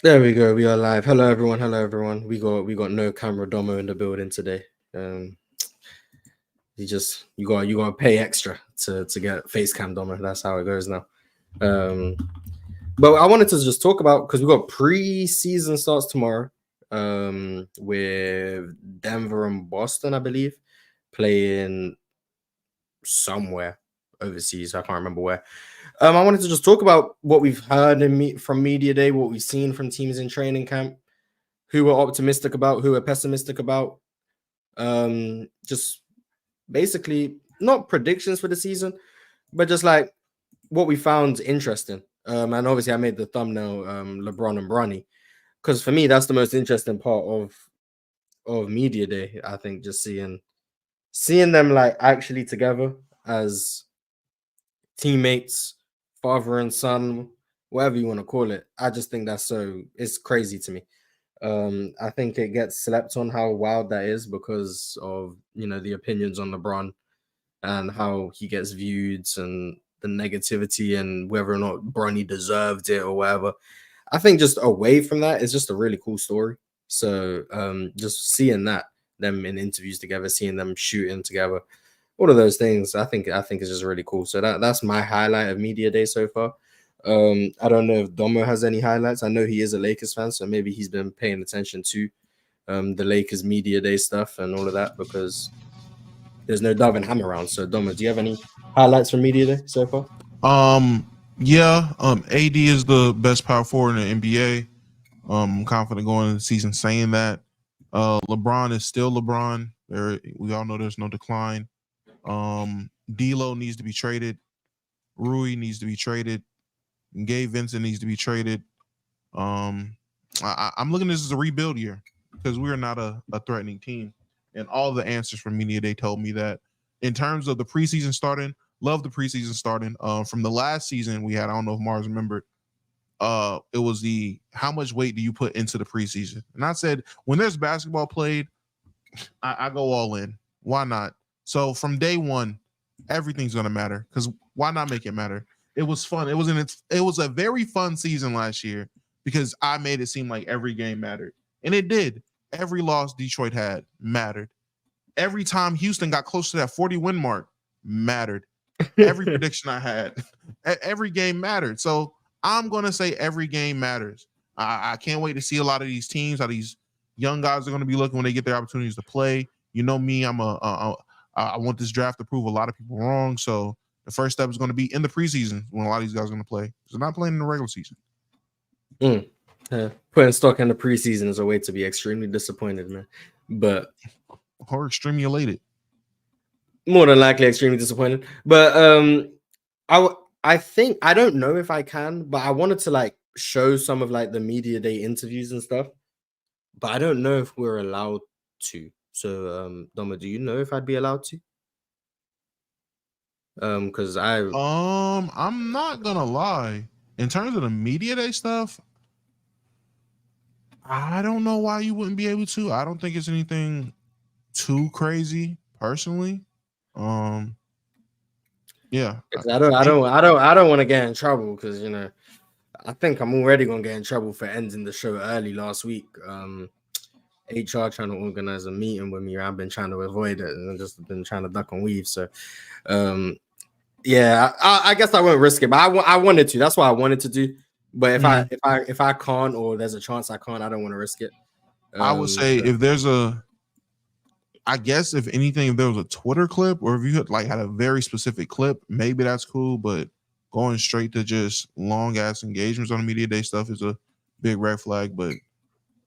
There we go. We are live. Hello everyone. Hello everyone. We got no camera Domo in the building today. You gotta pay extra to get face cam Domo. That's how it goes now. Um, but I wanted to just talk about because we got pre-season starts tomorrow. With Denver and Boston, I believe, playing somewhere overseas. I can't remember where. I wanted to just talk about what we've heard from media day, what we've seen from teams in training camp, who we're optimistic about, who we're pessimistic about. Just basically not predictions for the season, but just like what we found interesting. And obviously, I made the thumbnail LeBron and Bronny because for me, that's the most interesting part of media day. I think just seeing them like actually together as teammates, father and son, whatever you want to call it. I just think it's crazy to me. I think it gets slept on how wild that is because of the opinions on LeBron and how he gets viewed and the negativity and whether or not Bronny deserved it or whatever. I think just away from that, it's just a really cool story. So just seeing them in interviews together, seeing them shooting together, all of those things, I think is just really cool. So that's my highlight of media day so far. I don't know if Domo has any highlights. I know he is a Lakers fan, so maybe he's been paying attention to the Lakers media day stuff and all of that because there's no Darvin Ham around. So Domo, do you have any highlights from media day so far? AD is the best power forward in the NBA. I'm confident going into the season saying that. LeBron is still LeBron. We all know there's no decline. D'Lo needs to be traded. Rui needs to be traded. Gabe Vincent needs to be traded. I'm looking at this as a rebuild year because we are not a threatening team. And all the answers from media, they told me that. In terms of the preseason starting, love the preseason starting. From the last season we had, I don't know if Mars remembered, it was the how much weight do you put into the preseason? And I said, when there's basketball played, I go all in. Why not? So from day one, everything's gonna matter because why not make it matter? It was fun. It was a very fun season last year because I made it seem like every game mattered. And it did. Every loss Detroit had mattered. Every time Houston got close to that 40 win mark mattered. Every prediction I had, every game mattered. So I'm going to say every game matters. I can't wait to see a lot of these teams, how these young guys are going to be looking when they get their opportunities to play. You know me, I want this draft to prove a lot of people wrong. So the first step is going to be in the preseason when a lot of these guys are going to play. They're not playing in the regular season. Putting stock in the preseason is a way to be extremely disappointed, man. But or extremely elated. More than likely, extremely disappointed. But I think I don't know if I can, but I wanted to like show some of like the media day interviews and stuff. But I don't know if we're allowed to. So, Doma, do you know if I'd be allowed to? Because I'm not gonna lie. In terms of the media day stuff, I don't know why you wouldn't be able to. I don't think it's anything too crazy, personally. Yeah. I don't want to get in trouble because I think I'm already gonna get in trouble for ending the show early last week. HR trying to organize a meeting with me. I've been trying to avoid it and just been trying to duck and weave. So, yeah, I guess I won't risk it, but I wanted to. That's what I wanted to do. But if I can't, or there's a chance I can't, I don't want to risk it. I would say if there's I guess if anything, if there was a Twitter clip or if you had a very specific clip, maybe that's cool. But going straight to just long ass engagements on the media day stuff is a big red flag. But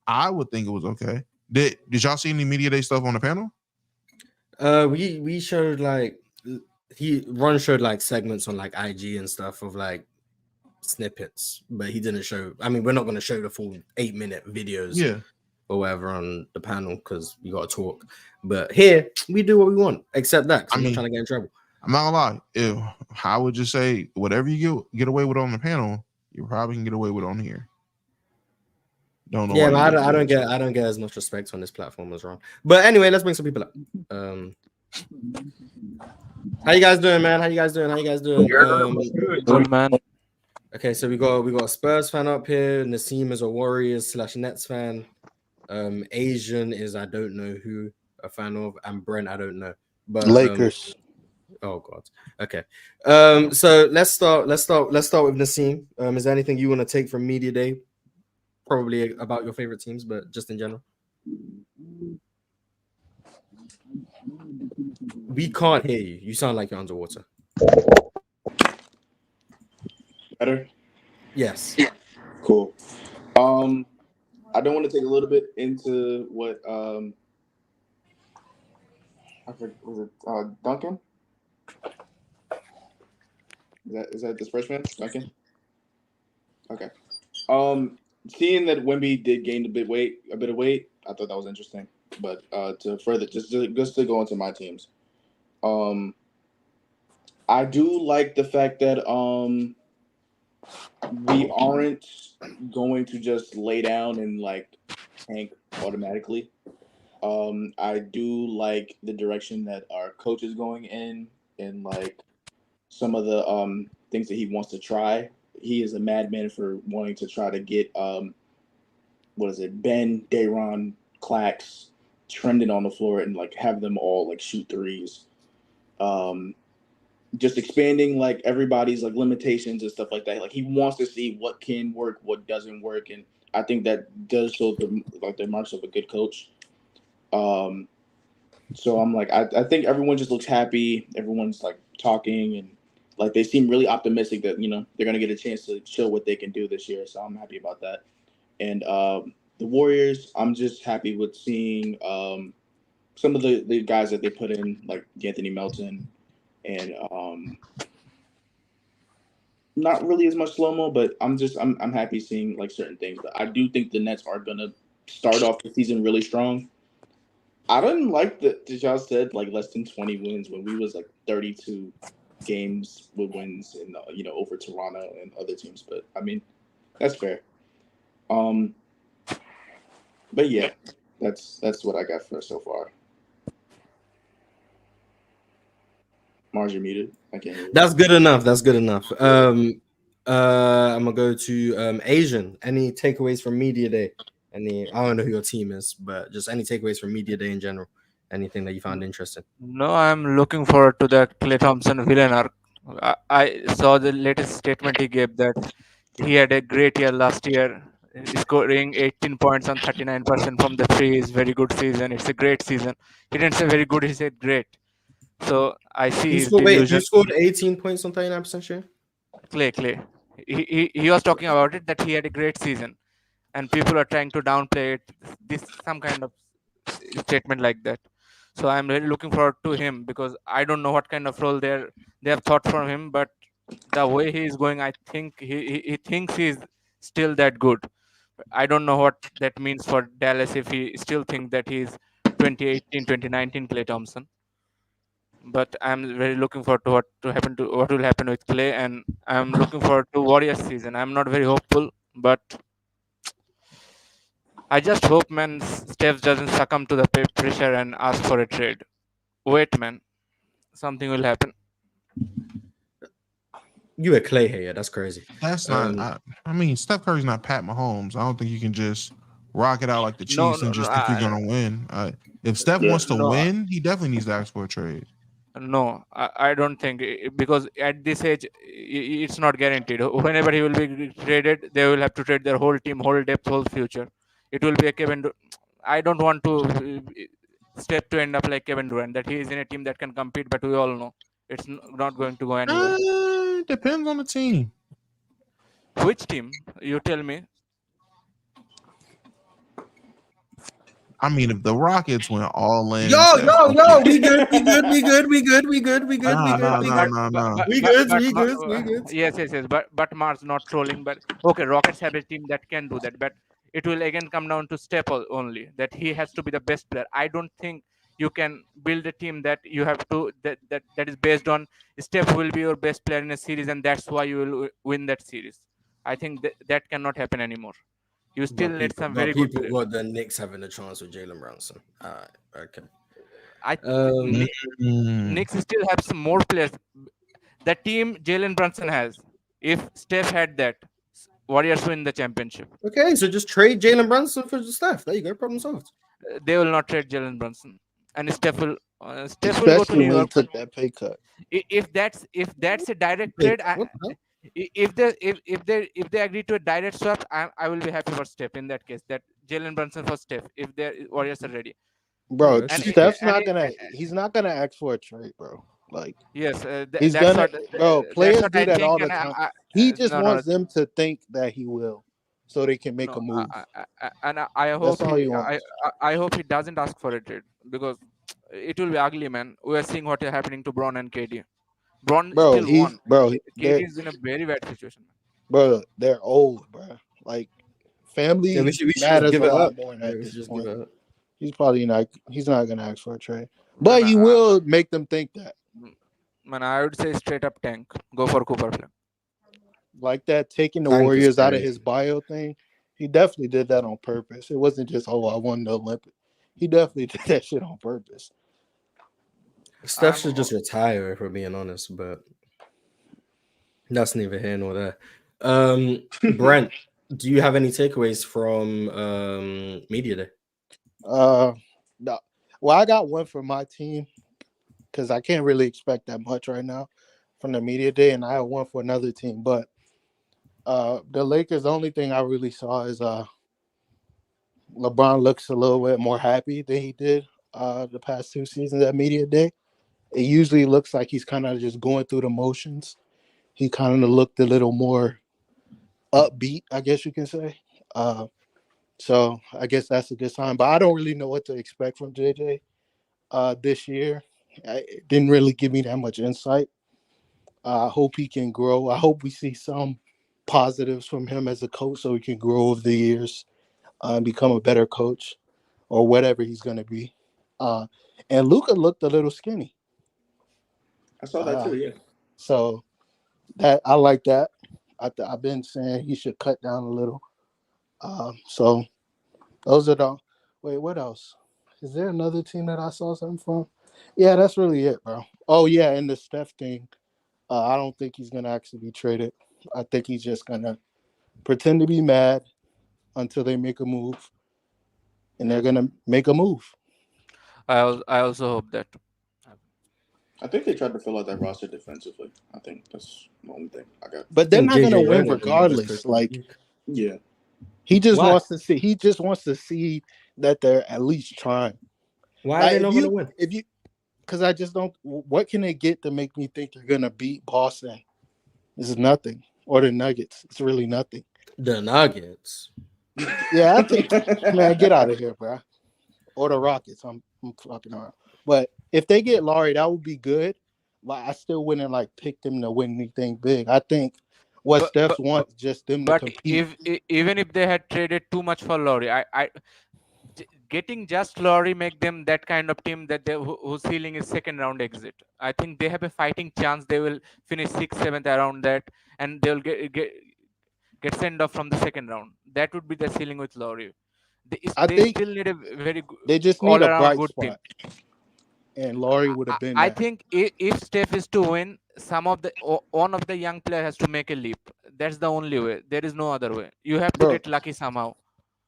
I would think it was okay. Did y'all see any media day stuff on the panel? We showed like Ron showed like segments on like IG and stuff of like snippets, but he didn't show. I mean, we're not going to show the full 8-minute videos, or whatever on the panel because you got to talk. But here we do what we want, except that I'm not trying to get in trouble. I'm not gonna lie. I would just say whatever you get away with on the panel, you probably can get away with on here. Don't know. Yeah, but I don't get as much respect on this platform as Ron. But anyway, let's bring some people up. How you guys doing, man? How you guys doing? Good, man. Okay, so we got a Spurs fan up here. Nassim is a Warriors/Nets fan. Asian is I don't know who a fan of, and Brent I don't know. But Lakers. oh god. Okay. So let's start with Nassim. Is there anything you want to take from Media Day? Probably about your favorite teams, but just in general. We can't hear you. You sound like you're underwater. Better? Yes. Cool. I don't want to take a little bit into what I forget, was it Duncan? Is that this freshman? Duncan? Okay. Seeing that Wemby did gain a bit of weight, I thought that was interesting. But to further just to go into my teams. I do like the fact that we aren't going to just lay down and like tank automatically. I do like the direction that our coach is going in, and like some of the things that he wants to try. He is a madman for wanting to try to get what is it, Ben, Dayron, Clax trending on the floor and like have them all like shoot threes. Just expanding like everybody's like limitations and stuff like that. Like he wants to see what can work, what doesn't work, and I think that does show the marks of a good coach. So I'm like, I think everyone just looks happy. Everyone's like talking and like they seem really optimistic that they're gonna get a chance to show what they can do this year. So I'm happy about that. And the Warriors, I'm just happy with seeing some of the guys that they put in, like Anthony Melton and not really as much slow mo, but I'm happy seeing like certain things. But I do think the Nets are gonna start off the season really strong. I didn't like that y'all said like less than 20 wins when we was like 32 games with wins and over Toronto and other teams. But I mean, that's fair. But yeah, that's what I got for so far. Mars, you're muted. I can't hear you. That's good enough. That's good enough. I'm gonna go to Asian. Any takeaways from Media Day? I don't know who your team is, but just any takeaways from Media Day in general. Anything that you found interesting? No, I'm looking forward to the Klay Thompson villain arc. I saw the latest statement he gave that he had a great year last year, scoring 18 points on 39% from the free is very good season. It's a great season. He didn't say very good, he said great. So I see his delusion. You scored 18 points on 39% share? Clay. He was talking about it that he had a great season, and people are trying to downplay it. This some kind of statement like that. So I'm really looking forward to him because I don't know what kind of role they have thought from him, but the way he is going, I think he thinks he's still that good. I don't know what that means for Dallas if he still thinks that he's 2018, 2019 Klay Thompson. But I'm very looking forward to what will happen with Klay, and I'm looking forward to Warriors season. I'm not very hopeful, but I just hope, man, Steph doesn't succumb to the pressure and ask for a trade. Wait, man, something will happen. You a Clay hater? That's crazy. That's not. I mean, Steph Curry's not Pat Mahomes. I don't think you can just rock it out like the Chiefs and just think you're gonna win. If Steph wants to win, he definitely needs to ask for a trade. No, I don't think, because at this age, it's not guaranteed. Whenever he will be traded, they will have to trade their whole team, whole depth, whole future. It will be a Kevin. I don't want to step to end up like Kevin Durant, that he is in a team that can compete, but we all know it's not going to go anywhere. Depends on the team. Which team? You tell me. I mean, if the Rockets went all in, yo, we good. Yes. But Mars not trolling. But okay, Rockets have a team that can do that. But it will again come down to Steph only. That he has to be the best player. I don't think you can build a team that you have to that is based on Steph will be your best player in a series, and that's why you will win that series. I think that cannot happen anymore. You still need some very good players. Got the Knicks having a chance with Jalen Brunson. All right, okay. I Knicks still have some more players. The team Jalen Brunson has, If Steph had that, Warriors win the championship. Okay, so just trade Jalen Brunson for Steph. There you go. Problem solved. They will not trade Jalen Brunson, and Steph will go to Especially New when he York. took that pay cut. If that's a direct Wait, trade, what the hell? if they agree to a direct swap, I will be happy for Steph in that case. That Jalen Brunson for Steph, if the Warriors are ready. Bro, Alright, And Steph's and not gonna. He's not gonna ask for a trade, bro. Like yes, he's that's gonna, what bro. that's Players what do I that think. all the And time. He just no, wants them to think that he will, so they can make no, a move. I That's hope all he he wants. I hope he doesn't ask for a trade, because it will be ugly, man. We are seeing what is happening to Braun and KD. Braun Bro, still won. KD they're is in a very bad situation. bro, they're old, bro. Like Yeah, family we should just matters give a it up. lot more Yeah, at we this should just give point. it up. He's not gonna ask for a trade, Man, but he will make them think that. I would say straight up tank. Go for Cooper Flynn. Like that, taking the Tank is Warriors out of crazy. his bio thing. He definitely did that on purpose. It wasn't just, oh, I won the Olympics. He definitely did that shit on purpose. Steph I'm should just retire, if we're being honest, but that's neither here nor there. Brent, do you have any takeaways from media day? No. Well, I got one for my team because I can't really expect that much right now from the media day, and I have one for another team. But the Lakers, the only thing I really saw is LeBron looks a little bit more happy than he did the past 2 seasons at media day. It usually looks like he's kind of just going through the motions. He kind of looked a little more upbeat, I guess you can say. So I guess that's a good sign. But I don't really know what to expect from JJ this year. It didn't really give me that much insight. I hope he can grow. I hope we see some positives from him as a coach so he can grow over the years and become a better coach or whatever he's going to be. And Luka looked a little skinny. I saw that too. Yeah. So that I like that. I've been saying he should cut down a little. So those are the. Wait, what else? Is there another team that I saw something from? Yeah, that's really it, bro. Oh yeah, and the Steph thing. I don't think he's gonna actually be traded. I think he's just gonna pretend to be mad until they make a move, and they're gonna make a move. I also hope that. I think they tried to fill out that roster defensively. I think that's the only thing I got. But they're think not gonna JJ win Redick is the best regardless. coach in the Like league. Yeah. he just Why? wants to see. He just wants to see that they're at least trying. Why Like, are they not going to win? If you, because I just don't. What can they get to make me think they're gonna beat Boston? This is nothing. Or the Nuggets. It's really nothing. The Nuggets. Yeah, I think. Man, get out of here, bro. Or the Rockets. I'm fucking around. But if they get Laurie, that would be good. Like I still wouldn't like pick them to win anything big. I think what But Steph's wants just them to but compete. even if they had traded too much for Laurie, getting just Laurie make them that kind of team that whose ceiling is second round exit. I think they have a fighting chance. They will finish 6th, 7th around that, and they'll get sent off from the second round. That would be the ceiling with Laurie. I They think still need a very good, they just all need a around bright good team. spot. And Laurie would have been I that. think if Steph is to win, one of the young player has to make a leap. That's the only way. There is no other way. You have to Bro, get lucky somehow.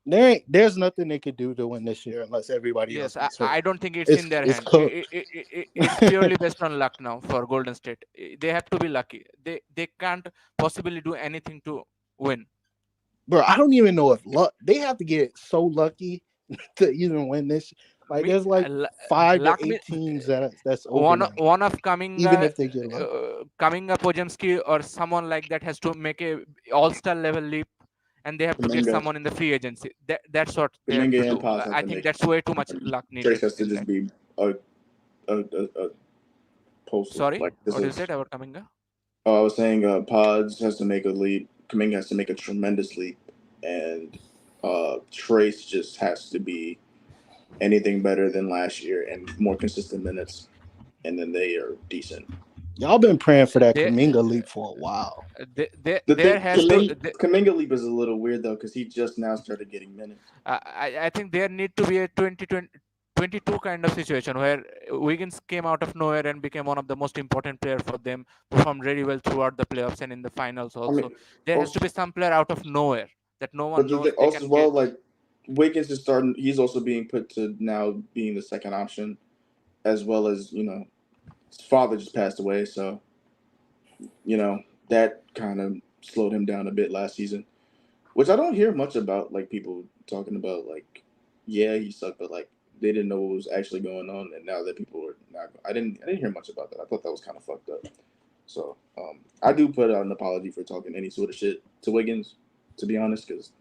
there's nothing they could do to win this year unless everybody else Yes, gets hurt. I don't think it's in their It's hand. cooked. It's purely based on luck now for Golden State. They have to be lucky. They can't possibly do anything to win. Bro, I don't even know if luck. They have to get so lucky to even win this. Like there's like 5 to 8 teams that's over them. One of Even if they get lucky. Kaminga Pojemski or someone like that has to make a all-star level leap, and they have to get Kuminga. someone in the free agency. That's what they have Kuminga to and do. Paz have I to think make that's way too much luck needed. Trace has to in just that. be a post. Sorry, Like this what you is. said about Kaminga? I was saying Pods has to make a leap. Kuminga has to make a tremendous leap, and Trace just has to be anything better than last year and more consistent minutes, and then they are decent. Y'all been praying for that They- Kuminga leap for a while. There has to. Kuminga leap is a little weird though because he just now started getting minutes. I think there need to be a 22 kind of situation where Wiggins came out of nowhere and became one of the most important player for them, performed very well throughout the playoffs and in the finals I mean, also. There has to also, be some player out of nowhere that no but one the knows thing, they also can as well, get. like Wiggins is starting. He's also being put to now being the second option, as well as his father just passed away, so that kind of slowed him down a bit last season, which I don't hear much about. Like people talking about, like, yeah, he sucked, but like they didn't know what was actually going on, and now that people are not, I didn't hear much about that. I thought that was kind of fucked up. So I do put out an apology for talking any sort of shit to Wiggins, to be honest, because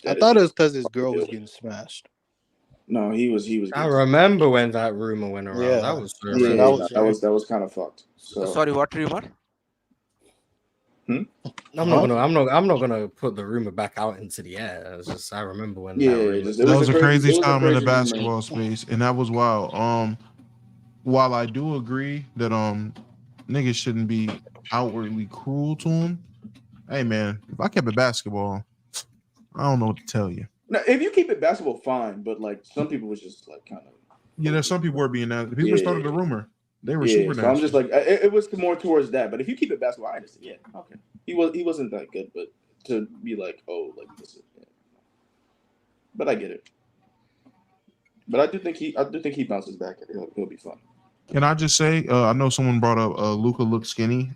I that is thought it just was because his fuck to girl was deal with. getting smashed. No, he was I getting remember when that rumor went around. That Yeah. was so So yeah, that crazy. was that was kind of fucked. So Sorry, what rumor? I'm not Huh? gonna I'm not gonna put the rumor back out into the air. It's just I remember when that yeah, rumor. just That was a crazy it was a time in the crazy rumor. basketball space, and that was wild. While I do agree that niggas shouldn't be outwardly cruel to him, hey man, if I kept it basketball, I don't know what to tell you. Now, if you keep it basketball, fine, but like some people was just like kind of Yeah, there's some people were being nasty. The people that started the rumor, they were super yeah. So I'm nasty. just like it was more towards that. But if you keep it basketball, I understand. Yeah, okay. He wasn't that good, but to be like, oh, like this is. Yeah. But I get it. But I do think he bounces back. He'll be fun. Can I just say, I know someone brought up Luka looks skinny.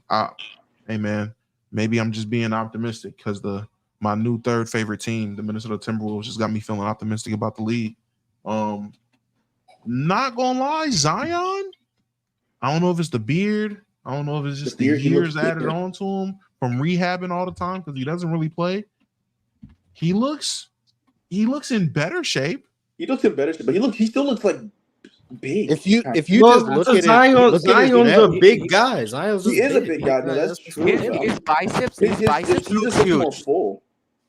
Hey man, maybe I'm just being optimistic because my new third favorite team, the Minnesota Timberwolves, just got me feeling optimistic about the league. Not gonna lie, Zion. I don't know if it's the beard. I don't know if it's just the beard, he looks years added bigger. on to him from rehabbing all the time because he doesn't really play. He looks in better shape. He looks in better shape, but he still looks like big. if you kinda. just look at his Zion's net, a big guy. Zion's He just is a big. big guy. No, that's true. His, But his biceps, his he look just looks more huge. full.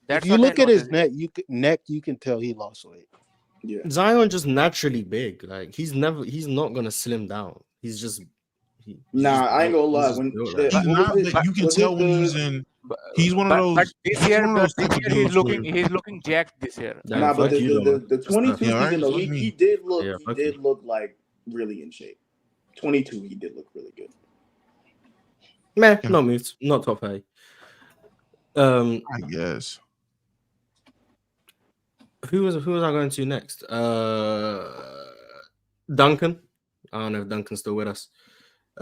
That's if you what I look at his noticed. neck, you can tell he lost weight. Yeah. Zion just naturally big. Like he's not gonna slim down. He's just Nah, I ain't gonna lie. just When built He's like that. what was not, it? but you can Was it tell when he's the in. He's one of But those. this He's year, one of those type of dudes where, he's looking jacked this year. Damn, nah? But fuck you, though, man. the That's tough. 22 yeah, right. season though, Fuck he me. did look Yeah, fuck you. like really in shape. 22, he did look really good. Meh, Can not moved, not top 8. I guess. Who was I going to next? Duncan. I don't know if Duncan's still with us.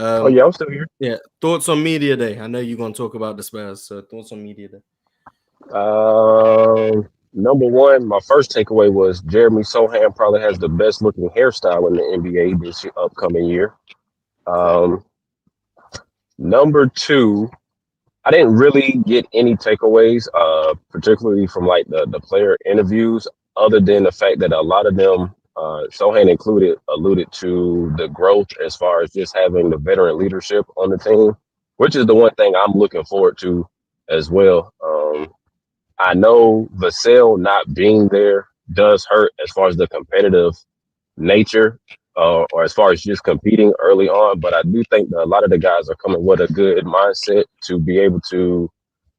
Oh yeah, I'm still here. Yeah. Thoughts on media day. I know you're gonna talk about the Spurs. So thoughts on media day. Number one, my first takeaway was Jeremy Sohan probably has the best looking hairstyle in the NBA this upcoming year. Number two, I didn't really get any takeaways, particularly from like the player interviews, other than the fact that a lot of them, Sohan included, alluded to the growth as far as just having the veteran leadership on the team, which is the one thing I'm looking forward to as well. I know Vassell not being there does hurt as far as the competitive nature, or as far as just competing early on. But I do think that a lot of the guys are coming with a good mindset to be able to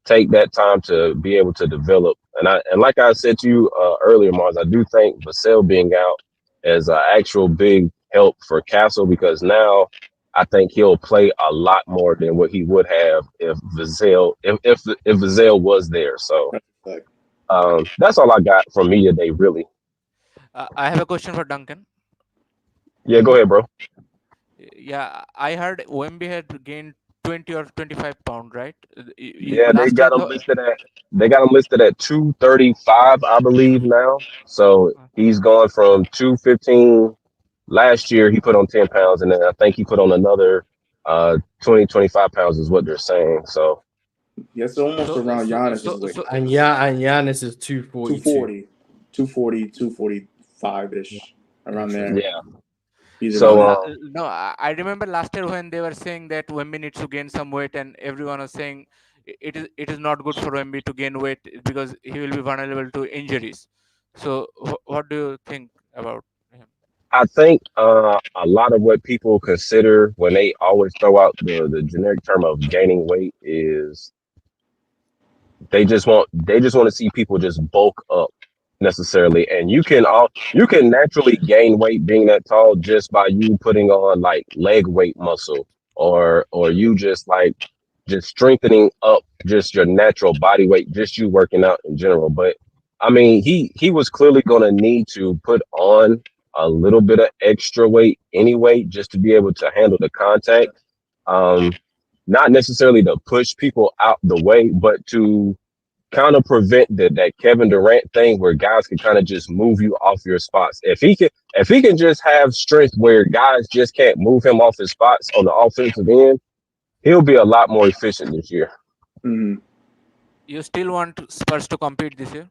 take that time to be able to develop. And like I said to you earlier, Mars, I do think Vassell being out is an actual big help for Castle because now I think he'll play a lot more than what he would have if Vassell if Vassell was there. So Like, that's all I got from media day, really. I have a question for Duncan. Yeah, go ahead, bro. Yeah, I heard Wemby had gained 20 or 25 pound, right? Yeah, Last year, they got him listed at 235, I believe now. So he's gone from 215 last year. He put on 10 pounds, and then I think he put on another 20, 25 pounds is what they're saying. So yeah, it's almost around Giannis' weight. And Giannis is 242. 240, 245 ish around there. yeah. He's So around there. no, I remember last year when they were saying that Wemby needs to gain some weight, and everyone was saying it is not good for Wemby to gain weight because he will be vulnerable to injuries. So, what do you think about him? I think a lot of what people consider when they always throw out the generic term of gaining weight is they just want to see people just bulk up. necessarily, and you can naturally gain weight being that tall just by you putting on like leg weight muscle, or you just like just strengthening up just your natural body weight, just you working out in general. But I mean, he was clearly going to need to put on a little bit of extra weight anyway, just to be able to handle the contact. Um, Not necessarily to push people out the way, but to kind of prevent that Kevin Durant thing where guys can kind of just move you off your spots. If he can just have strength where guys just can't move him off his spots on the offensive end, he'll be a lot more efficient this year. Hmm. You still want Spurs to compete this year?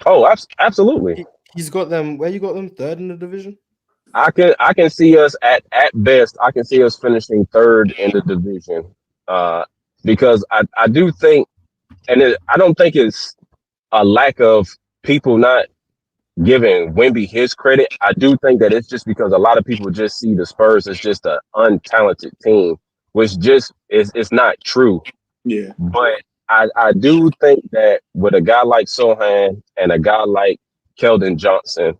Oh, absolutely. He's got them. Where you got them? Third in the division. I can see us at best. I can see us finishing third in the division, uh, because I do think, I don't think it's a lack of people not giving Wemby his credit. I do think that it's just because a lot of people just see the Spurs as just an untalented team, which just is it's not true. Yeah. But I do think that with a guy like Sohan and a guy like Keldon Johnson,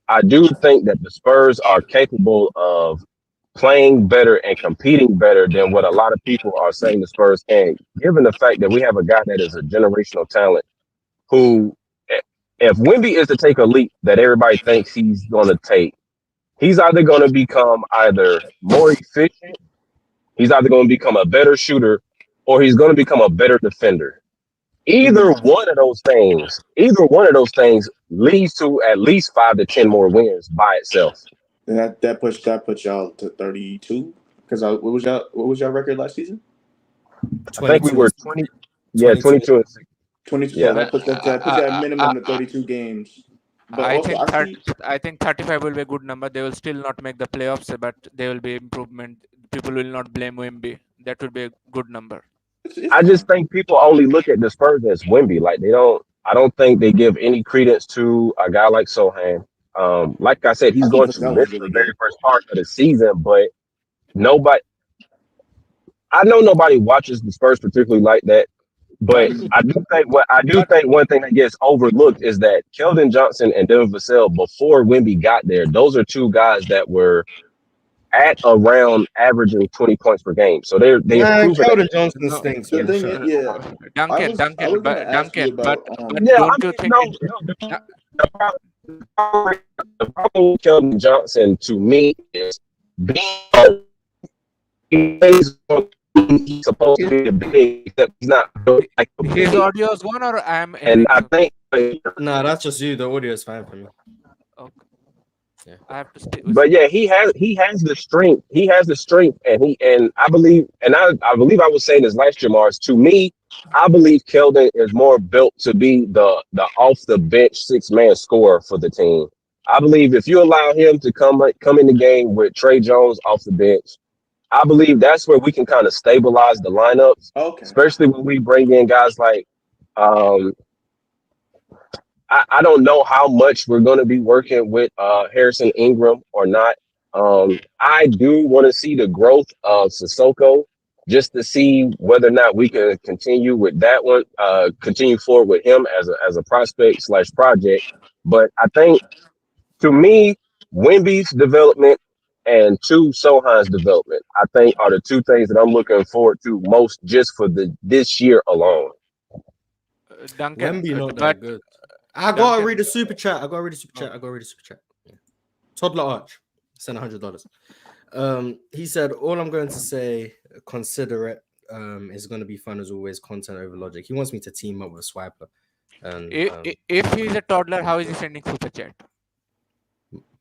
I do think that the Spurs are capable of playing better and competing better than what a lot of people are saying the Spurs can, given the fact that we have a guy that is a generational talent who, if Wemby is to take a leap that everybody thinks he's going to take, he's either going to become either more efficient, he's either going to become a better shooter, or he's going to become a better defender. Either one of those things leads to at least 5 to 10 more wins by itself. And that puts y'all to 32. Because what was y'all record last season? I think we 22 were and 20, 22. 22 and 6. 22. So Yeah. that puts you at a minimum to 32 games. But I also, think I see. I think 35 will be a good number. They will still not make the playoffs, but they will be improvement. People will not blame Wemby. That will be a good number. It's I just fine. think people only look at the Spurs as Wemby. Like they don't. I don't think they give any credence to a guy like Sohan. Like I said, I he's think going to Vassell miss is the really very good. first part of the season, but nobody. I know nobody watches the Spurs particularly like that, but Facts. I do But think one thing that gets overlooked is that Keldon Johnson and Devin Vassell, before Wemby got there, those are two guys that were at around averaging 20 points per game. So they've Man, proven that. Keldon Johnson no, stinks, The man. thing Shut is, up. yeah, I was gonna ask you Duncan, about but Yeah, I don't you mean, think no, it? no, Uh, the problem with Keldon Johnson to me is being he plays he's supposed to be a big, except he's not built like a his big. audio is gone, or I am And hearing I something? think, Nah, that's just you. The audio is fine for me. Okay, Yeah. I have to stay. but yeah, he has the strength. He has the strength, and I believe, I believe I was saying this last year, Mars. To me, I believe Keldon is more built to be the off the bench 6 man scorer for the team. I believe if you allow him to come in the game with Trey Jones off the bench, I believe that's where we can kind of stabilize the lineups, okay. especially when we bring in guys like. Um, I don't know how much we're going to be working with Harrison Ingram or not. I do want to see the growth of Sissoko just to see whether or not we can continue with that one, continue forward with him as a prospect slash project. But I think to me, Wimby's development and Sohan's development, I think are the two things that I'm looking forward to most just for this year alone. Duncan, Wemby not but that good. I gotta Duncan, read the super chat. I gotta read the super chat. okay. I gotta read the super chat. Yeah. Toddler Arch sent $100. He said, "All I'm going to say, consider it. Is going to be fun as always. Content over logic. He wants me to team up with Swiper, and If he is a toddler, how is he sending super chat?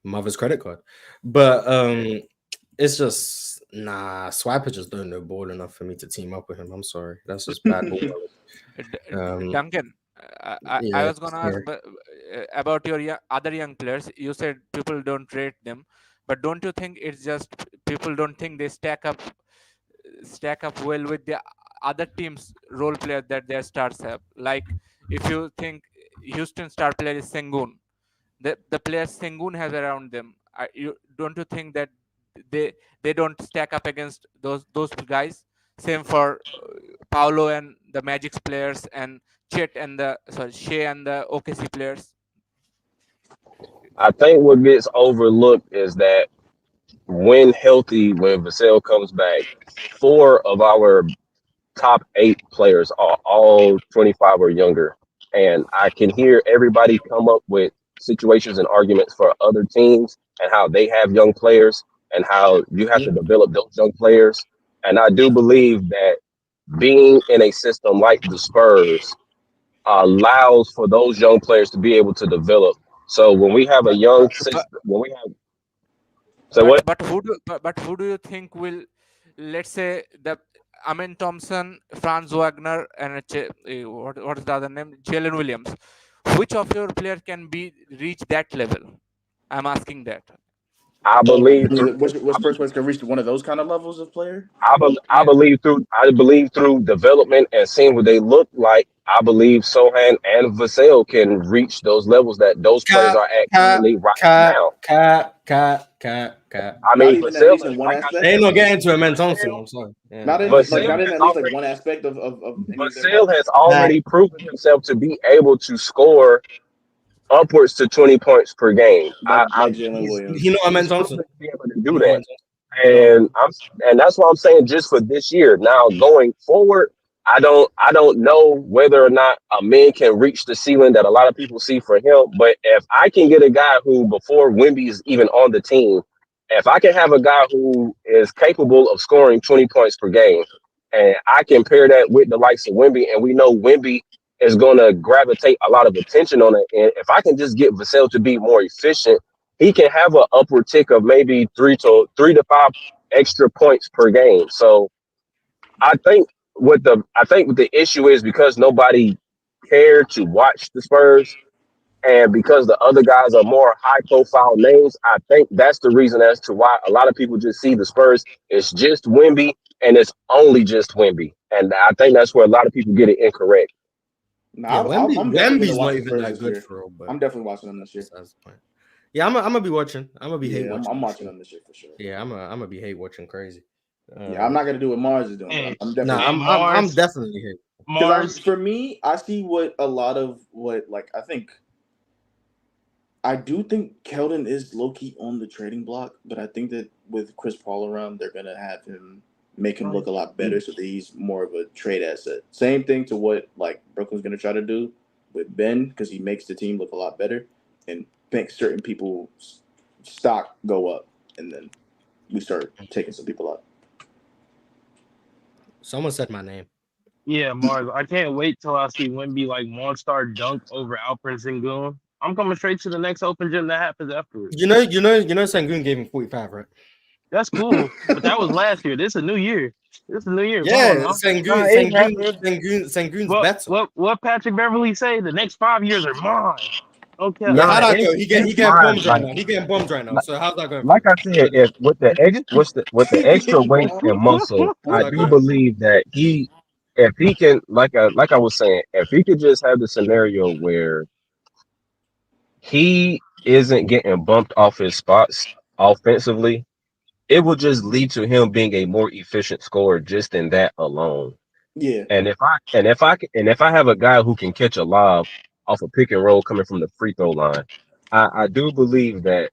mother's credit card. But it's just Swiper just don't know ball enough for me to team up with him. I'm sorry, that's just bad ball. Duncan, I Yeah, was gonna ask sorry. about your other young players. You said people don't rate them, but don't you think it's just people don't think they stack up well with the other teams' role players that their stars have? Like if you think Houston star player is Sengun, the players Sengun has around them, don't you think that they don't stack up against those guys? Same for Paolo and the Magic's players and Shea and the OKC players? I think what gets overlooked is that when healthy, when Vassell comes back, four of our top eight players are all 25 or younger. And I can hear everybody come up with situations and arguments for other teams and how they have young players and how you have to develop those young players. And I do believe that being in a system like the Spurs allows for those young players to be able to develop. So when we have a young But system, when we have, so what? but who do you think will, let's say, the Amin Thompson, Franz Wagner, and what is the other name? Jalen Williams. Which of your player can be reach that level? I'm asking that. I believe through. Which Spurs players can reach one of those kind of levels of player? I Yeah. believe through development and seeing what they look like. I believe Sohan and Vassell can reach those levels that those players Cat, are at cat, currently right cat, now. cat. I Not mean, even at Vassell, least in one like I They aspect. ain't said, not getting to Amen Thompson. Vassell, I'm sorry. Yeah, Not in like Vassell not in has at least like already one aspect of any of their Vassell has parts. already proven himself to be able to score upwards to 20 points per game. Like Jalen he Williams. know Amen He's proven Thompson. to be able to He do know that. Amen Thompson. He know Amen And Thompson. that's why I'm saying just for this year. Now going forward, I don't know whether or not a man can reach the ceiling that a lot of people see for him. But if I can get a guy who before Wemby is even on the team, if I can have a guy who is capable of scoring 20 points per game, and I can pair that with the likes of Wemby, and we know Wemby is going to gravitate a lot of attention on it. And if I can just get Vassell to be more efficient, he can have an upward tick of maybe three to five extra points per game. So I think what the issue is because nobody cared to watch the Spurs and because the other guys are more high profile names, I think that's the reason as to why a lot of people just see the Spurs. It's just Wemby and it's only just Wemby. And I think that's where a lot of people get it incorrect. Yeah, I'm definitely gonna Wemby's watch not the even Spurs that this good year. for real, but I'm definitely watching them this year. that's the point. Yeah, I'm gonna be watching. I'm gonna be hate Yeah, watching. I'm for watching sure. them this year for sure. Yeah, I'm gonna be hate watching crazy. Yeah, I'm not gonna do what Mars is doing, but And, I'm Nah, definitely and I'm Mars, definitely hate. because Mars, for me, I see what a lot of what like I do think Keldon is low key on the trading block, but I think that with Chris Paul around, they're gonna have him make him look a lot better, so that he's more of a trade asset. Same thing to what like Brooklyn's gonna try to do with Ben, because he makes the team look a lot better and makes certain people's stock go up, and then we start taking some people out. Someone said my name. yeah, Mars. I can't wait till I see Wemby like one-star dunk over Alperen Sengun. I'm coming straight to the next open gym that happens afterwards. You know, Sangoon gave him 45, right? That's cool, but that was last year. This is a new year. This is a new year. Come Yeah, on now. Sangoon's What better. what Patrick Beverly say? The next 5 years are mine. Okay. Yeah, how Nah, that it's go? He it's getting fine. bombed right now. He getting bombed right now. So how's that going for Like you? I said, if with the extra weight and muscle, How's I that do going? believe that if he can like I was saying, if he could just have the scenario where he isn't getting bumped off his spots offensively, it will just lead to him being a more efficient scorer just in that alone. Yeah, And if I have a guy who can catch a lob off a pick and roll coming from the free throw line, I do believe that,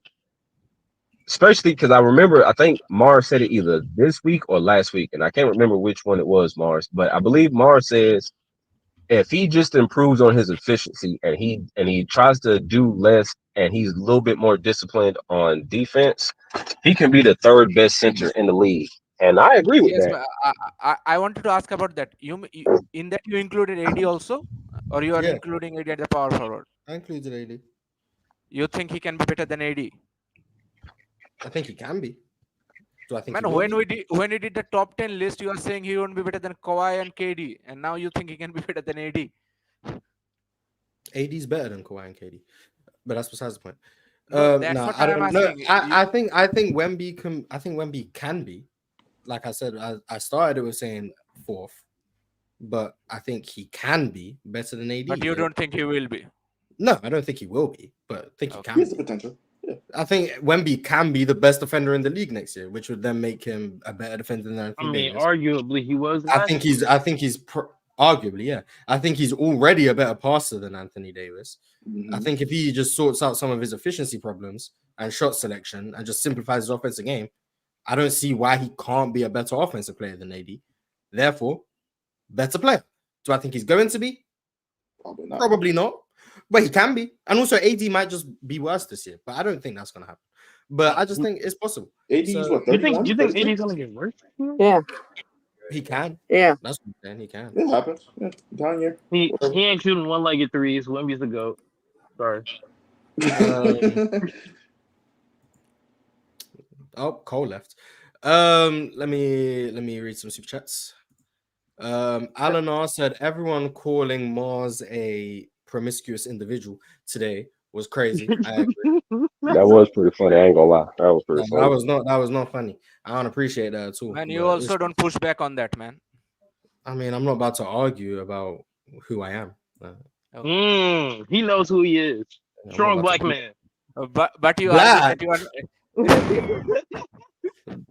especially because I remember I think Mars said it either this week or last week, and I can't remember which one it was, Mars, but I believe Mars says if he just improves on his efficiency and he tries to do less and he's a little bit more disciplined on defense, he can be the third best center in the league. And I agree with Yes, that. but I wanted to ask about that. In that you included AD also, or you are Yeah, including AD at the power forward? I included AD. You think he can be better than AD? I think he can be. Do I think he Man, will be? when we did the top 10 list, you are saying he won't be better than Kawhi and KD, and now you think he can be better than AD. AD's better than Kawhi and KD, but that's besides the point. No, that's No, what I I'm don't know. asking. I think Wemby can. I think Wemby can be. Like I said, I started it with saying fourth, but I think he can be better than AD. But you don't think he will be? No, I don't think he will be, but I think he Okay. he can has the be. potential. Yeah. I think Wemby can be the best defender in the league next year, which would then make him a better defender than I Anthony mean, Davis. arguably he was. I think he's Arguably, yeah. I think he's already a better passer than Anthony Davis. I think if he just sorts out some of his efficiency problems and shot selection and just simplifies his offensive game, I don't see why he can't be a better offensive player than AD. Therefore, better player. Do I think he's going to be? Probably not. But he can be. And also, AD might just be worse this year. But I don't think that's going to happen. But I just think it's possible. AD's what, 31? You think AD's going to get worse? Yeah. He can. Yeah. That's what I'm saying. He can. It happens. Yeah. Down here. He ain't shooting one-legged threes. Wemby's the GOAT. Sorry. Cole left. Let me read some super chats. Alan R said everyone calling Mars a promiscuous individual today was crazy. I agree. That was pretty funny. I ain't gonna lie. That was pretty funny. That was not funny. I don't appreciate that at all. And you also don't push back on that, man. I mean, I'm not about to argue about who I am. He knows who he is. Strong black man. But you Black. are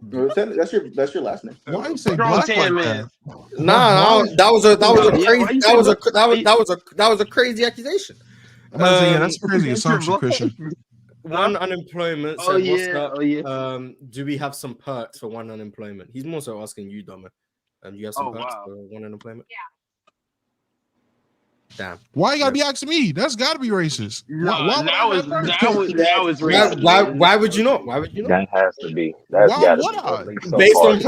That's your last name. Why you say Strong black tan like man. that? Nah, that was a crazy accusation. I'm about to say, yeah, that's a crazy assumption, Christian. One unemployment. Oh, Said, yeah. What's up? Do we have some perks for one unemployment? He's more so asking you, Doma. You have some perks for one unemployment? Yeah. Damn. Why you gotta be asking me? That's gotta be racist. Now is racist. Why would you not? Why would you not? That has to be. That's Why gotta would be. I? At least so Based far. on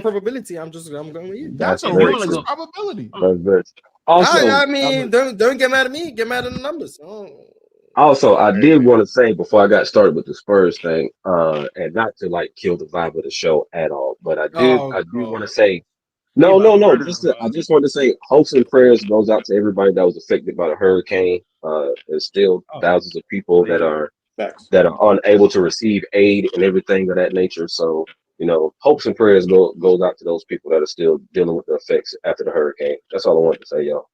probability, I'm going with you. That's a very racist true. probability. That's very true. Also, I mean, don't get mad at me. Get mad at the numbers. Also, I did want to say before I got started with the Spurs thing, and not to like kill the vibe of the show at all, but I do want to say, no. I just wanted to say, hopes and prayers goes out to everybody that was affected by the hurricane. There's still thousands of people that are unable to receive aid and everything of that nature. So, hopes and prayers goes out to those people that are still dealing with the effects after the hurricane. That's all I wanted to say, y'all.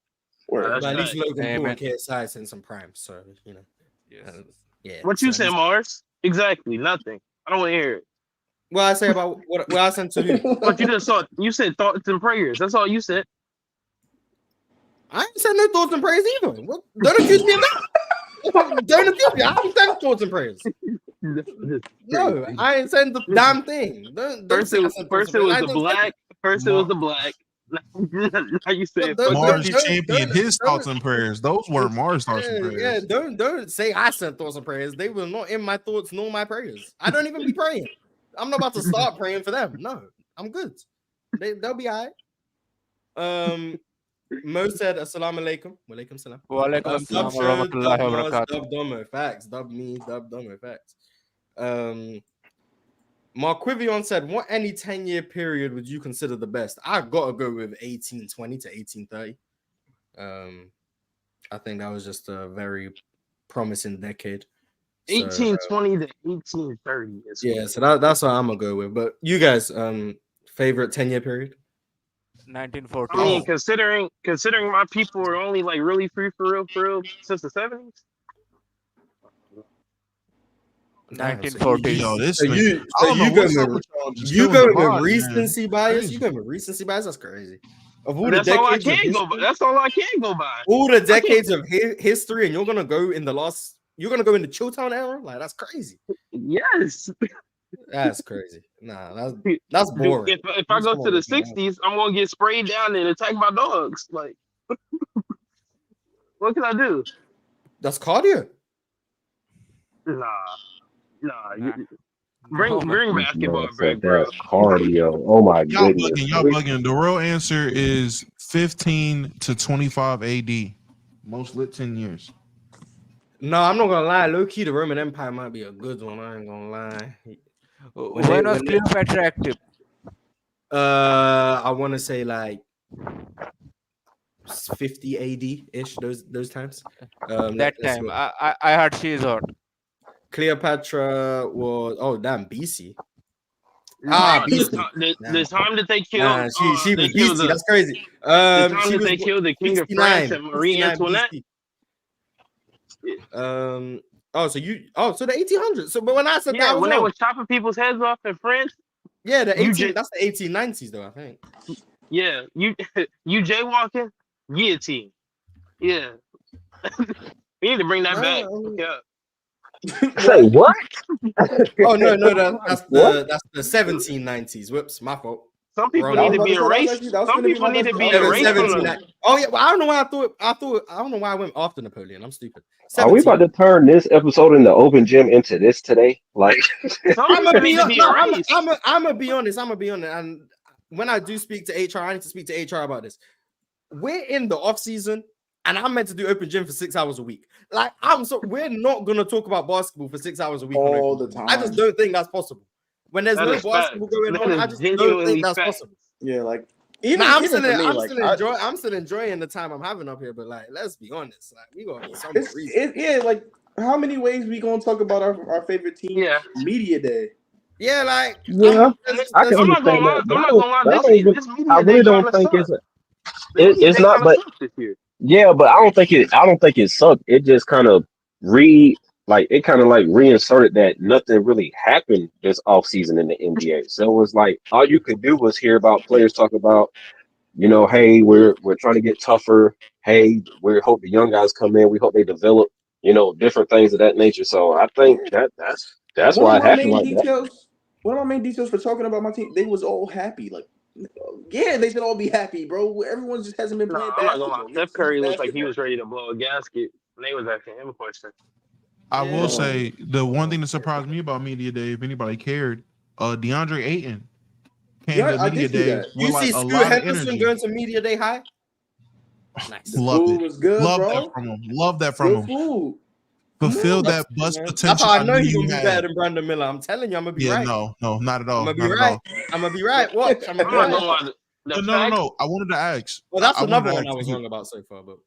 But at least Logan Paul and KSI sent some prime, so yeah. What you said, Mars? Exactly, nothing. I don't want to hear it. What I say about what I sent to you? But you said thoughts and prayers. That's all you said. I ain't said no thoughts and prayers either. Don't accuse me of that. Don't accuse me. I haven't said thoughts and prayers. No, I ain't saying the damn thing. First it was the black. First it was the black. Now you said Mars championed his thoughts and prayers. Those weren't Mars thoughts and prayers. Yeah, don't say I sent thoughts and prayers. They were not in my thoughts nor my prayers. I don't even be praying. I'm not about to start praying for them. No, I'm good. They'll be all right. Mo said assalamu alaikum. Walaikum salam. Walaikum assalam wa rahmatullahi wa barakatuh. Dub Domo, facts. Dub me, Dub Domo, facts. Marquivion said, what any 10-year period would you consider the best? I gotta go with 1820 to 1830. I think that was just a very promising decade. 1820 to 1830. Yeah, so that's what I'm gonna go with. But you guys, favorite 10-year period? 1940. I mean, considering my people were only like really free for real since the 70s. 1940. You go with recency bias. You go with recency bias. That's crazy. Of all That's all I can go by. That's all I can go by. All the decades of history, and you're gonna go in You're gonna go in the Chilltown era? Like that's crazy. Yes. That's crazy. Nah, that's boring. If I go to the 60s, I'm gonna get sprayed down and attacked by dogs. Like, what can I do? That's cardio. Nah. Bring basketball back, bro. That's cardio. Oh my goodness. Y'all bugging. The real answer is 15 to 25 AD. Most lit 10 years. No, I'm not gonna lie. Low key, the Roman Empire might be a good one. I ain't gonna lie. When was Cleopatra active? I want to say like 50 AD ish. Those times. That time, I heard she is hot. Cleopatra was BC. BC. The time that they killed. She was BC. That's crazy. The time that they killed the King of France and Marie Antoinette. So the 1800s. So, but when I said that, when they were chopping people's heads off in France. Yeah, that's the 1890s though, I think. Yeah, you jaywalking, guillotine. Yeah, we need to bring that back. Yeah, Say What? what? Oh no, that's What? the 1790s. Whoops, my fault. some people Wrong I need was to year. about be to say erased. that was Some gonna be people my need next to be question. Seven, erased from 17. the. Oh yeah, well, I don't know why I don't know why I went after Napoleon. I'm stupid. Are we about 17. to turn this episode in the open gym into this today? Like, Some I'm gonna people be need to be no, erased. I'm gonna be honest. I'm gonna be honest. And when I do speak to HR, I need to speak to HR about this. We're in the off season, and I'm meant to do open gym for 6 hours a week. Like we're not gonna talk about basketball for 6 hours a week on All open the gym. I just time. don't think that's possible. When there's That no is basketball facts. going That on, I is just don't think genuinely that's facts. possible. Yeah, like Nah, even for me, like I'm still enjoying the time I'm having up here. But like, let's be honest, like we gotta be some reason. yeah, like how many ways we gonna talk about our favorite team Yeah. media day? Yeah, like yeah, And I can I'm not gonna understand lie. that, but I'm not gonna lie. I don't even, This I media day really kind don't of think sucked. The media it's day not, kind of but sucked this year. yeah, but I don't think it sucked. It just kind of it kind of like reinserted that nothing really happened this offseason in the NBA. So it was like all you could do was hear about players talk about, hey, we're trying to get tougher. Hey, we hope the young guys come in. We hope they develop, different things of that nature. So I think Yeah. that's One why of it my happened main like that. details. One of my main details for talking about my team, they was all happy. Like, yeah, they should all be happy, bro. Everyone just hasn't been No, playing I'm not gonna lie. basketball. Steph It's Curry looked like he basketball. was ready to blow a gasket when they was asking him a question. I will Yeah. say the one thing that surprised me about media day, if anybody cared, DeAndre Ayton came Yeah, to I media did see day that. You with see like a Scoot lot of Henderson energy. going to media day high? Nice. The Loved food it. was good, Love that bro. from him. Love that from Good him. food. Fulfilled That's, that bust man. That's potential how I I know knew he's you gonna be had. better than Brandon Miller. I'm telling you, I'm gonna be Yeah, right. no, not at I'm all. gonna be Not at right. all. I'm gonna be right. Watch. I'm gonna I'm be not right. gonna lie. The No. fact I wanted to ask. Well, that's I wanted another to one ask I was because wrong about so far, but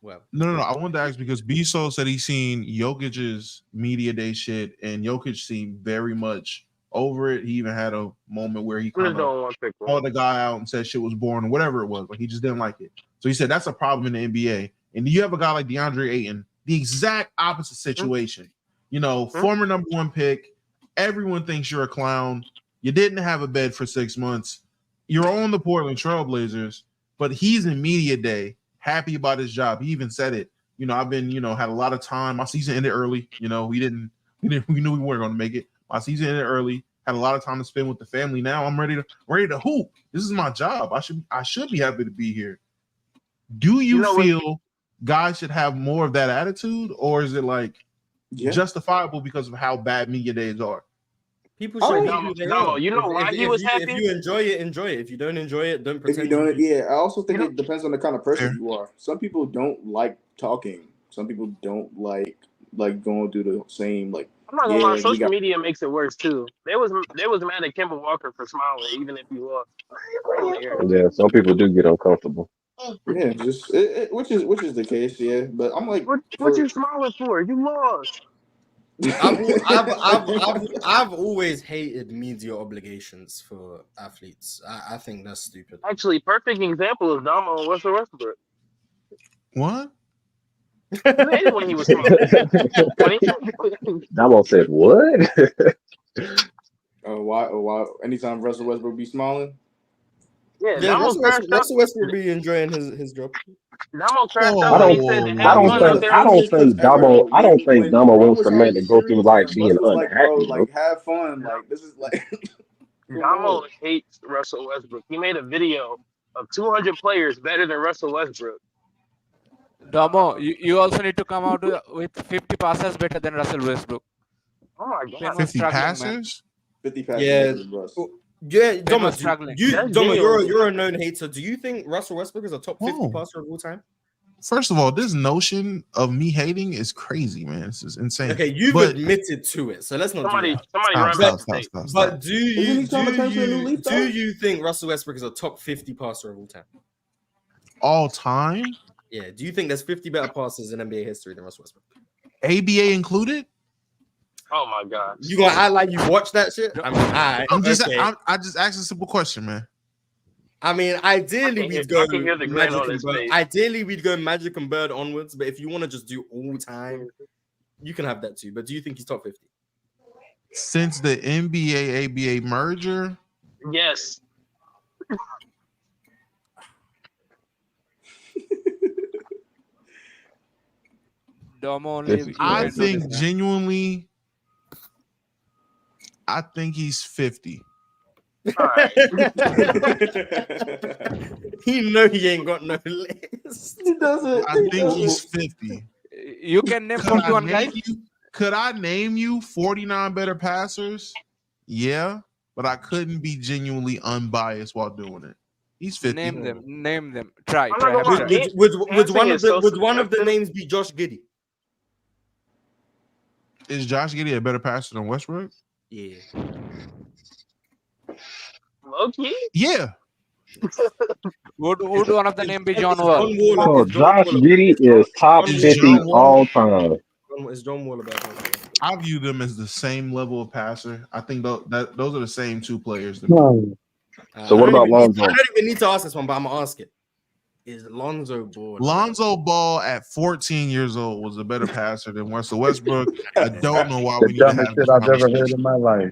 well. no. I wanted to ask because Biso said he's seen Jokic's media day shit, and Jokic seemed very much over it. He even had a moment where he we're just kind of doing one pick one. called the guy out and said shit was boring or whatever it was. Like he just didn't like it. So he said that's a problem in the NBA. And you have a guy like DeAndre Ayton, the exact opposite situation. Former number one pick. Everyone thinks you're a clown. You didn't have a bed for 6 months. You're on the Portland Trailblazers, but he's in media day, happy about his job. He even said it. I've been, had a lot of time. My season ended early. We knew we weren't going to make it. My season ended early. Had a lot of time to spend with the family. Now I'm ready to hoop. This is my job. I should be happy to be here. Do you feel guys should have more of that attitude, or is it like justifiable because of how bad media days are? People should hate Damo, who they Damo, are. you know why he was If happy? you enjoy it, enjoy it. If you don't enjoy it, don't If pretend. you don't, yeah. I also think You it depends on the kind of person Fair. you are. Some people don't like talking. Some people don't like going through the same like. I'm not gonna lie. Yeah, we Social got. media makes it worse too. They was mad at Kemba Walker for smiling, even if he lost. On the air. Yeah, some people do get uncomfortable. Yeah, just which is the case. Yeah, but I'm like What you smiling for? You lost. I've always hated media obligations for athletes. I think that's stupid. Actually, perfect example is Damo and Russell Westbrook. What? You hated when he was smiling. Damo said, "What?" Why? Anytime Russell Westbrook be smiling. Yeah, Yeah, Damo crashed out. Russell Westbrook be enjoying his job. Damo crashed Whoa, out I when don't, he said whoa, to I have don't fun out think, there I on the don't Funniest beach. clips think ever Damo, though. I don't think When Damo Bron wants was the out man the to go through series life and being Russ was like, bro, unhappy, bro. like have fun. Like this is like. Damo hates Russell Westbrook. He made a video of 200 players better than Russell Westbrook. Damo, you also need to come out with 50 passes better than Russell Westbrook. Oh my Ben god. was 50 struggling, man. passers? 50 passes Yeah. better than Russ. Yeah, Ben Domo, was struggling. That's Domo, genuine. you're a known hater. Do you think Russell Westbrook is a top 50 Whoa. passer of all time? First of all, this notion of me hating is crazy, man. This is insane. Okay, you've But admitted to it, so let's not do Somebody that. run back the tape. stop. But do Isn't he trying to turn to a new leaf, do though? you think Russell Westbrook is a top 50 passer of all time? All time, Yeah. Do you think there's 50 better passers in NBA history than Russell Westbrook? ABA included? Oh my god. You gonna act like you watch that shit? I mean, I just asked a simple question, man. I mean, ideally we'd go I can hear the grin Magic on and his Bird. face. Ideally we'd go Magic and Bird onwards, but if you want to just do all time, you can have that too. But do you think he's top 50? Since the NBA ABA merger, Yes. Domo only. This is I crazy. think genuinely, I think he's 50. All right. He know he ain't got no list. He doesn't. I think he's 50. You can name Could I 41 guys. name you 49 better passers? Yeah, but I couldn't be genuinely unbiased while doing it. He's 50. Name them. Name them. Try. I'm not Try. gonna Have a lie. try. Would one Answering of is the so would one of the subjective. names be Josh Giddey? Is Josh Giddey a better passer than Westbrook? Yeah. Low key? Yeah. Would one of the name be John John Wall? Wall? So Is John Josh Wall Giddey is top John 50 Wall- all time. is John Wall a better passer? I view them as the same level of passer. I think those are the same two players. To me. So what about Lonzo? I don't even need to ask this one, but I'm gonna ask it. Is Lonzo Ball? Lonzo Ball at 14 years old was a better passer than Russell Westbrook. I don't know why we The need to dumbest have shit this I've ever heard conversation. in my life.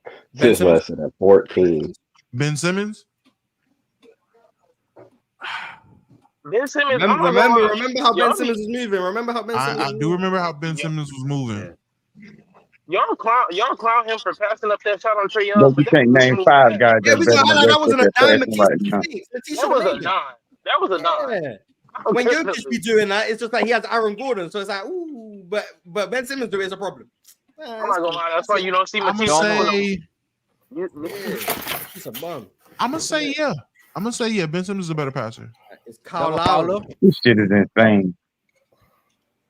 Ben This Simmons? lesson at 14. Ben Simmons? Ben Simmons. I'm Remember, not gonna lie. remember how Ben Y'all Simmons was moving. Remember how Ben Simmons I was do remember how Ben Simmons was moving. Y'all clown him for passing up that shot on Trae Young. But but you that can't was a name smooth 5 pass. guys Yeah, that's we better got than that wasn't a Westbrook dime that's and passing right now. That was a dime. That was a dime. Yeah. When Jokic be doing that, it's just like he has Aaron Gordon, so it's like, ooh, but Ben Simmons do it is a problem. I'm not gonna lie. That's why you don't see I'm Matisse. He's a bum. gonna say yeah. I'm gonna say yeah. Ben Simmons is a better passer. It's Kyle Paolo. Lowry. This shit is insane.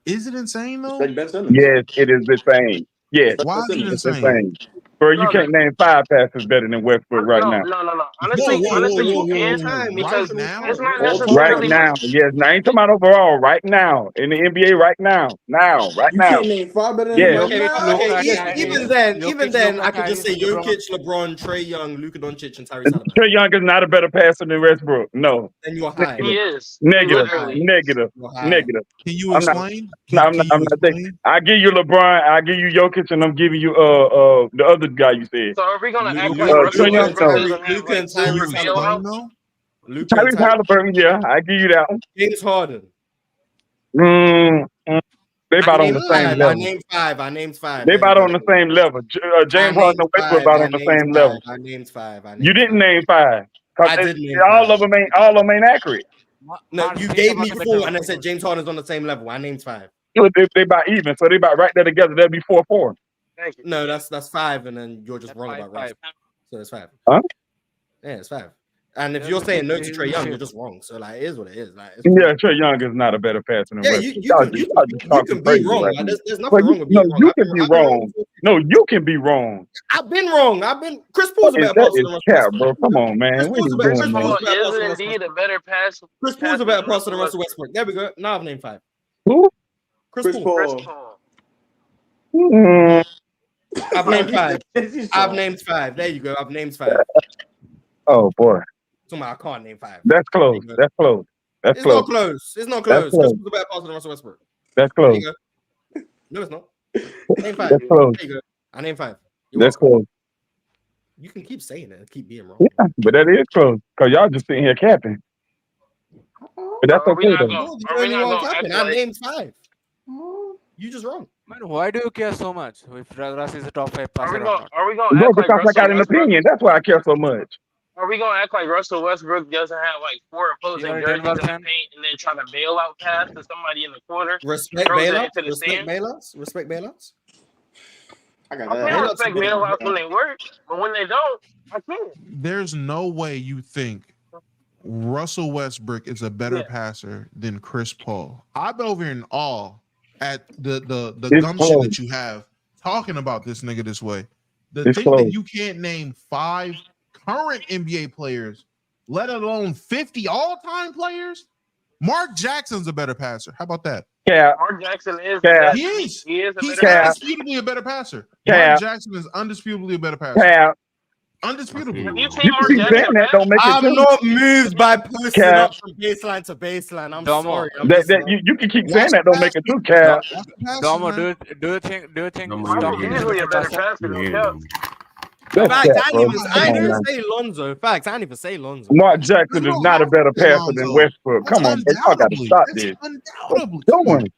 Is it insane though? Like Ben Simmons. Yes, it is insane. Yes, Why is it it's insane? insane. Bro, you can't name 5 passes better than Westbrook right now. No. Honestly, you can because Right now? it's not All Right necessarily. now. Yes, now I ain't talking about overall. Right now. In the NBA right now. Right You now. can't name 5 better than Yeah. him right now. Luka, Okay, Kyrie, even Jokic, then, Luka, I could just say Kyrie, Jokic, LeBron, Trey Young, Luka Doncic, and Tyrese Halliburton. Trae Young is not a better passer than Westbrook. No. Then you're high. He is. Negative. Literally. Negative. You're high. Negative. Can you I'm not- explain? No, I'm Can not you taking. explain? I give you LeBron, I give you Jokic, and I'm giving you the other guy you said. So are we gonna act Luka, like Russell Trae Young, Westbrook no. doesn't have Luka like and Can you super Tyrese explain bailouts? though? Luka and Tyrese Tyrese. Halliburton, yeah, I give you that one. James Harden. They about on the same I level. named five. They There about you on go. the same level. James I Harden named and Westbrook five. about on the same level. I named five. You didn't name 5. 'Cause I did name all 5. of them ain't accurate. No, Mars, you think gave about me the 4 better and I said one. James Harden's on the same level. I named 5. They about even, so they about right there together. That'd be 4-4. Thank you. No, that's 5, and then you're just That's wrong five, about Russ. five. So it's 5. Huh? Yeah, it's 5. And if Yeah, you're but saying no to he- Trey he Young, should. you're just wrong. So like, it is what it is. Like, it's Yeah, Trae Young is not a better passer than yeah, Westbrook. you Y'all can talking be crazy wrong. right Like, now. there's Well, nothing wrong with being wrong. you can be wrong. No, you can be wrong. I've been wrong. Chris Paul's a better That passer is than Russell cap, Westbrook. bro. Come on, man. Chris We Paul's a ain't better doing Chris Paul Paul's that. a better is passer than Russell indeed Westbrook. a better pass. Chris Paul's a passer better than passer than Russell Russell Westbrook. There we go. Now I've named 5. Who? Chris Chris Paul. Chris Paul. Paul. Mm, I've named 5. He's I've soft. named 5. There you go. I've named 5. oh boy, Somebody I can't name 5. that's close. That's close. That's It's close. not close. It's not That's close. Chris close. Paul's a better passer than Russell Westbrook. That's There close. you go. No, it's not. Name 5. That's close. There you go. I named 5. You're That's welcome. close. You can keep saying it and keep being wrong. Yeah, but that is close because y'all just sitting here capping. But that's Are we okay not though. gonna? No, the Are we only not one gonna capping. act I like? named 5. You just wrong. Man, why do you care so much if Russ is a top 5 Are passer we or gonna? not? Are we gonna Bro, act like because I Russell got an Westbrook? opinion. That's why I care so much. Are we gonna act like Russell Westbrook doesn't have like 4 opposing You're a jerseys Denver in the fan? paint and then try to bail out pass to somebody in the corner? Respect Throws it bailouts. into the Respect stand. bailouts. Respect bailouts. I got I that. can't Bailouts respect are good. bailouts when they work, but when they don't, I can't. There's no way you think Russell Westbrook is a better Yeah. passer than Chris Paul. I've been over here in awe at the It's gumption close. that you have talking about this nigga this way. The It's thing close. that you can't name 5 current NBA players, let alone 50 all-time players. Mark Jackson's a better passer. How about that? Cap. Mark Jackson is. Cap. He is. He is a He's better Cap. passer. undisputably a better passer. Cap. Mark Jackson is undisputably a better passer. Cap. Undisputably. Have you You seen can Mark keep Jackson saying that. pass? Don't make it I'm true. not moved by posting Cap. up from baseline to baseline. I'm Domo. sorry. I'm That, just that not. you can keep Watch saying that. the Don't make it passes. true, Cap. Watch the passes, Domo, man. do you think No more Stockton Michael is a Beasley a better better passer? passer than Cap. That's Facts, cap, I bro. didn't Come on, even man. say Lonzo. Facts, I didn't even say Lonzo. Mark Jackson There's is no not a better argument, passer than Lonzo. Westbrook. That's Come on, bro. Y'all got to undoubtedly. stop That's this. undoubtedly. What Come you on. doing?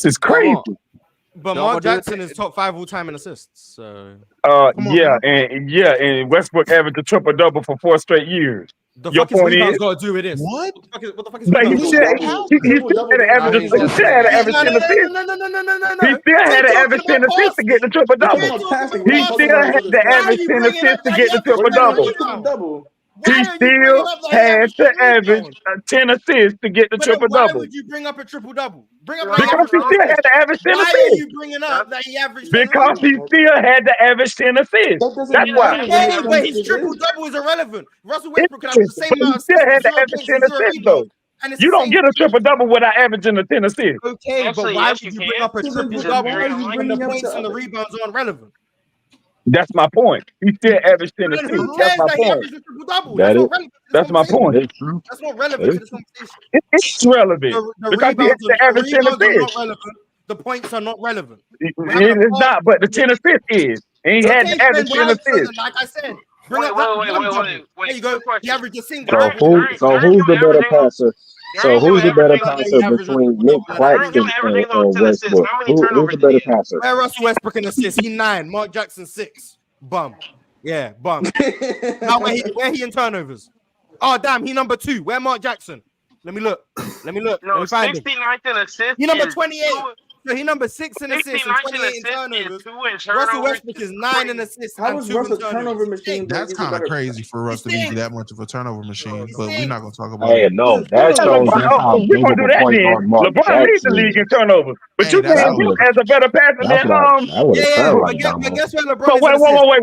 This is crazy. But Domo, Mark do you Jackson think- is top 5 all time in assists. So Come on, Yeah, man. and Westbrook averaged a triple double for 4 straight years. the Your fuck is point rebounds is, got to do with this? What? What the fuck is but he rebounds? still got to do Triple-double. he still Triple-double had an doesn't average. he's He just still had an saying. average 10 assists. No. He still had an average 10 assists to get the triple We're talking double. about passing. We're He not talking still about had his the other average stats. 10 assists to get the We're triple talking about double. his triple-double. He Why are you still bringing up that he had averaged to 10 average rebounds? 10 assists to get the But then triple why double. would you bring up a triple double? Bring up No, that he Because averaged he 10 still had assists. to average 10 Why are assists. you bringing up that he averaged 10 Because he rebounds? still had to average 10 assists. That doesn't That's Yeah, why. that's Okay, what but his it triple is. double is irrelevant. Russell It Westbrook can have the is, same but he amount of still assists had with to 0 average points 10 and 0 assists, though. rebounds. And it's You the don't same get a thing. triple double without averaging the 10 assists. Okay, but Actually, why yes, would you you bring can. up a So then triple It's why just double very are you when unlikely. the bringing up points the and the other? rebounds aren't relevant? That's my point. He still averaged 10 But then assists. who That's cares my that he point. averaged a triple double? That That's is not relevant to this That's my conversation. point. that is true. That's not That relevant to is this true. conversation. It's relevant The because he had rebounds, to average 10 are not assists. relevant. The points are not relevant. It We're having a is not, but the 10 assists is. And he had Okay, to average then 10 why? So assists. then, like I said, bring Wait, up that wait, wait, one wait, double. wait, There wait. you go. Quick He question. averaged a single So double. During who's him the better averaging those, passer? So during him who's the better averaging those, He passer averaged a between triple Nick double. during him Claxton averaging those and 10 assists, Westbrook? how many Who's turnovers the did he better have? passer? Where Russell Westbrook in assists? He 9. Mark Jackson 6. Bum. Yeah, bum. Now where he in turnovers? Oh damn, he number 2. Where Mark Jackson? Let me look. Let me No, find him. 69th in assists. He number is 28. two- So he number 6 in assists and 69th in 28 in assists is turnovers. 2 in Russell turnovers. Westbrook is 9 in assists How and is 2 in Russell turnovers. turnover machine? But That's he's a kind of better. crazy for us to be stinks. that much of a turnover machine, It but we're not stinks. gonna talk about Hey, it. no, Yeah, that shows LeBron, just how we're going to do capable that point then. guard Mark LeBron leads the Jackson league in is. turnovers. But Hey, you that's saying That him would as a better passer than that's what that would have Yeah, sounded but like but Damo. guess where So LeBron is in wait,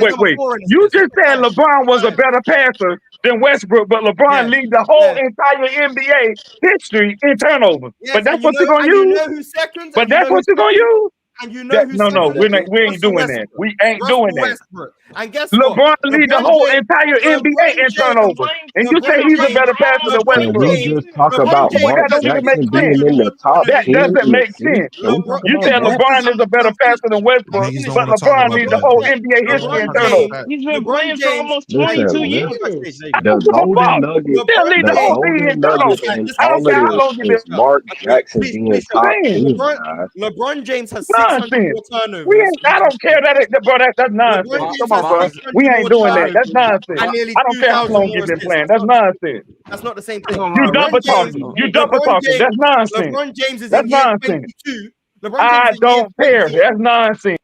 assists? wait. You just said LeBron was a better passer than Westbrook, but LeBron Yes, leads the whole yes, entire NBA history in turnovers. But yes, that's what you're gonna and you use. know who's second, But that's what you're gonna use. and you know who's No, second. we ain't Russell doing that. Westbrook. We ain't Russell doing that. Westbrook. And guess what? LeBron leads the whole entire NBA in turnovers, and you say LeBron he's a James, better passer than LeBron Can we Westbrook. James, just talk LeBron about Boy, James that Mark don't even hasn't make Jackson sense. being in the more top That tournaments. 10 doesn't in make assists? sense. Can we talk You about said LeBron, that? LeBron is a better passer than Westbrook, Niggas don't but want to talk LeBron about leads the that. whole NBA history in LeBron Talk about James, turnovers. that. He's been LeBron playing for James. almost Listen, 22 Come years. backstage. There you I go. don't the give a Golden fuck. He Nugget, still leads the the whole James. league Golden in Nugget, turnovers. Like, and this is I what I'm don't all it care saying. how is long you've been. is Mark Jackson Please, being show me. top Man, 10, guys. LeBron James has 600 nonsense. more We turnovers. ain't. I don't care bro. That's LeBron nonsense. James Come on, has bro. Mars, 600 We ain't more doing that. That's turnovers nonsense. and nearly I don't care how 2,000 long more you've been assists. playing. That's nonsense. That's not the same I'm thing. gonna You lie, double LeBron James, talking. You double LeBron talking. James, That's nonsense. LeBron James is That's in year nonsense. 22. LeBron James I is in year don't care. 20. That's nonsense.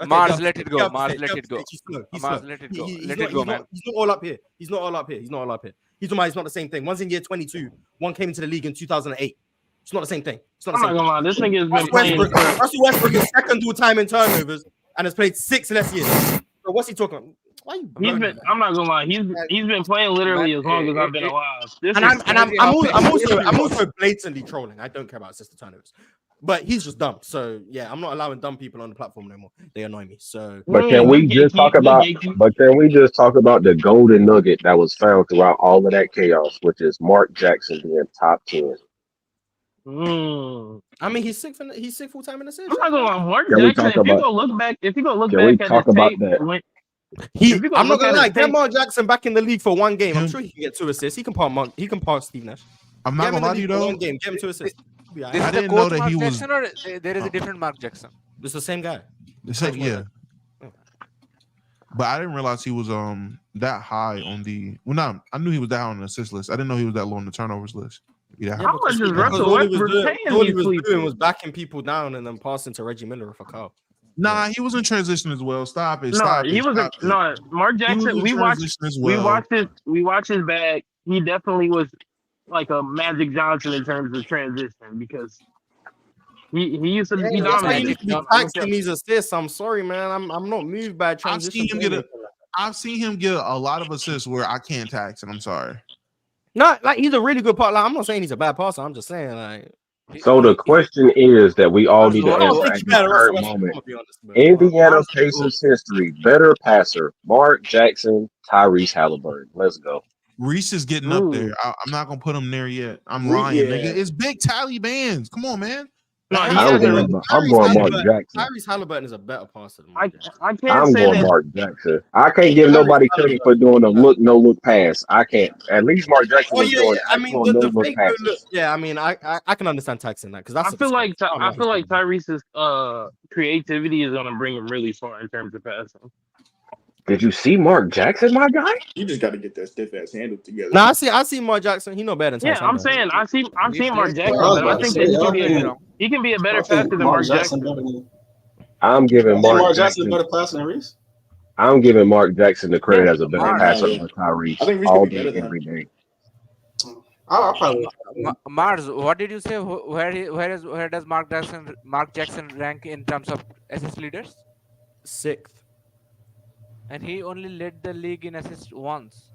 Okay, Mars, let it go. get up the Mars, stage. let Get up it the go. stage. He's slow. He's Mars, slow. let it He, go. he- he's Let not. it go, He's man. not. He's not all up here. He's not all up here. He's not all up here. He's talking about it's not the same thing. One's in year 22. One came into the league in 2008. It's not the same thing. It's not the I'm not same. gonna lie, this nigga's been Russell playing Westbrook, for. Russell Westbrook is second all time in turnovers and has played 6 less years. So what's he talking about? Why you I'm not gonna lie, he's been playing literally as long as I've been alive. This and is I'm also blatantly trolling. I don't care about assist turnovers. But he's just dumb. So yeah, I'm not allowing dumb people on the platform no more. They annoy me. So But can we just talk about? But can we just talk about the golden nugget that was found throughout all of that chaos, which is Mark Jackson being top 10? I mean, he's sick full time in the season. I'm not gonna lie, Mark Can we Jackson. talk If you about? go look back, Can we at talk his about tape, that? I'm not gonna lie. Get tape, Mark Jackson back in the league for one game. I'm sure he can get 2 assists. He can pass Steve Nash. I'm not gonna lie to you though. One game, get him 2 assists. This I is the didn't know coach that Mark he was. Jackson, or there is a different Mark Jackson. It's the same guy. Yeah. But I didn't realize he was that high on the. Well, no, I knew he was that high on the assist list. I didn't know he was that low on the turnovers list. Yeah. How much is Russell all he was Westbrook doing, paying all he these was people? doing was backing people down and then passing to Reggie Miller for Kyle. Nah, he was in transition as well. Stop it. No, Stop he it. was Stop it. no Mark He was Jackson. in We watched transition as well. we watched his bag. He definitely was like a Magic Johnson in terms of transition because he used to Yeah, he that's why you dominated. need to be taxing these assists. I'm sorry, man. I'm not moved by transition. I've seen him get a lot of assists where I can't tax, and I'm sorry. Not like he's a really good part. Like, I'm not saying he's a bad passer. I'm just saying like. So the question is that we all need to I don't answer think at you this better current Russell Westbrook, moment. I'm gonna be honest, man. Indiana Pacers history, better passer, Mark Jackson, Tyrese Halliburton. Let's go. Reese is getting up there. I'm not gonna put him there yet. I'm lying, nigga. It's big Talibans. Come on, man. No, he I'm hasn't. going Mark Jackson. Tyrese Halliburton is a better passer than Mark Jackson. I can't I'm say going that. Mark Jackson. I can't give nobody credit for doing a no look pass. I can't. At least Mark Jackson was doing I mean, actual the no look fake no look. passes. Yeah, I mean, I can understand taxing that because that's. I feel like Tyrese's creativity is gonna bring him really far in terms of passing. Did you see Mark Jackson, my guy? You just got to get that stiff ass handle together. No, I see Mark Jackson. He know better than Yeah, Tyson. I'm saying I see Mark Jackson, I was but I about to think say, that he can be a better passer than Mark Jackson. better than I'm giving Mark Jackson a better passer than Reese. I'm giving Mark Jackson the credit as a better Mars. passer than Tyrese I think Reese all could be better day, than every day. I'll probably. Mars, what did you say? Where does Mark Jackson rank in terms of assist leaders? 6th. And he only led the league in assists once.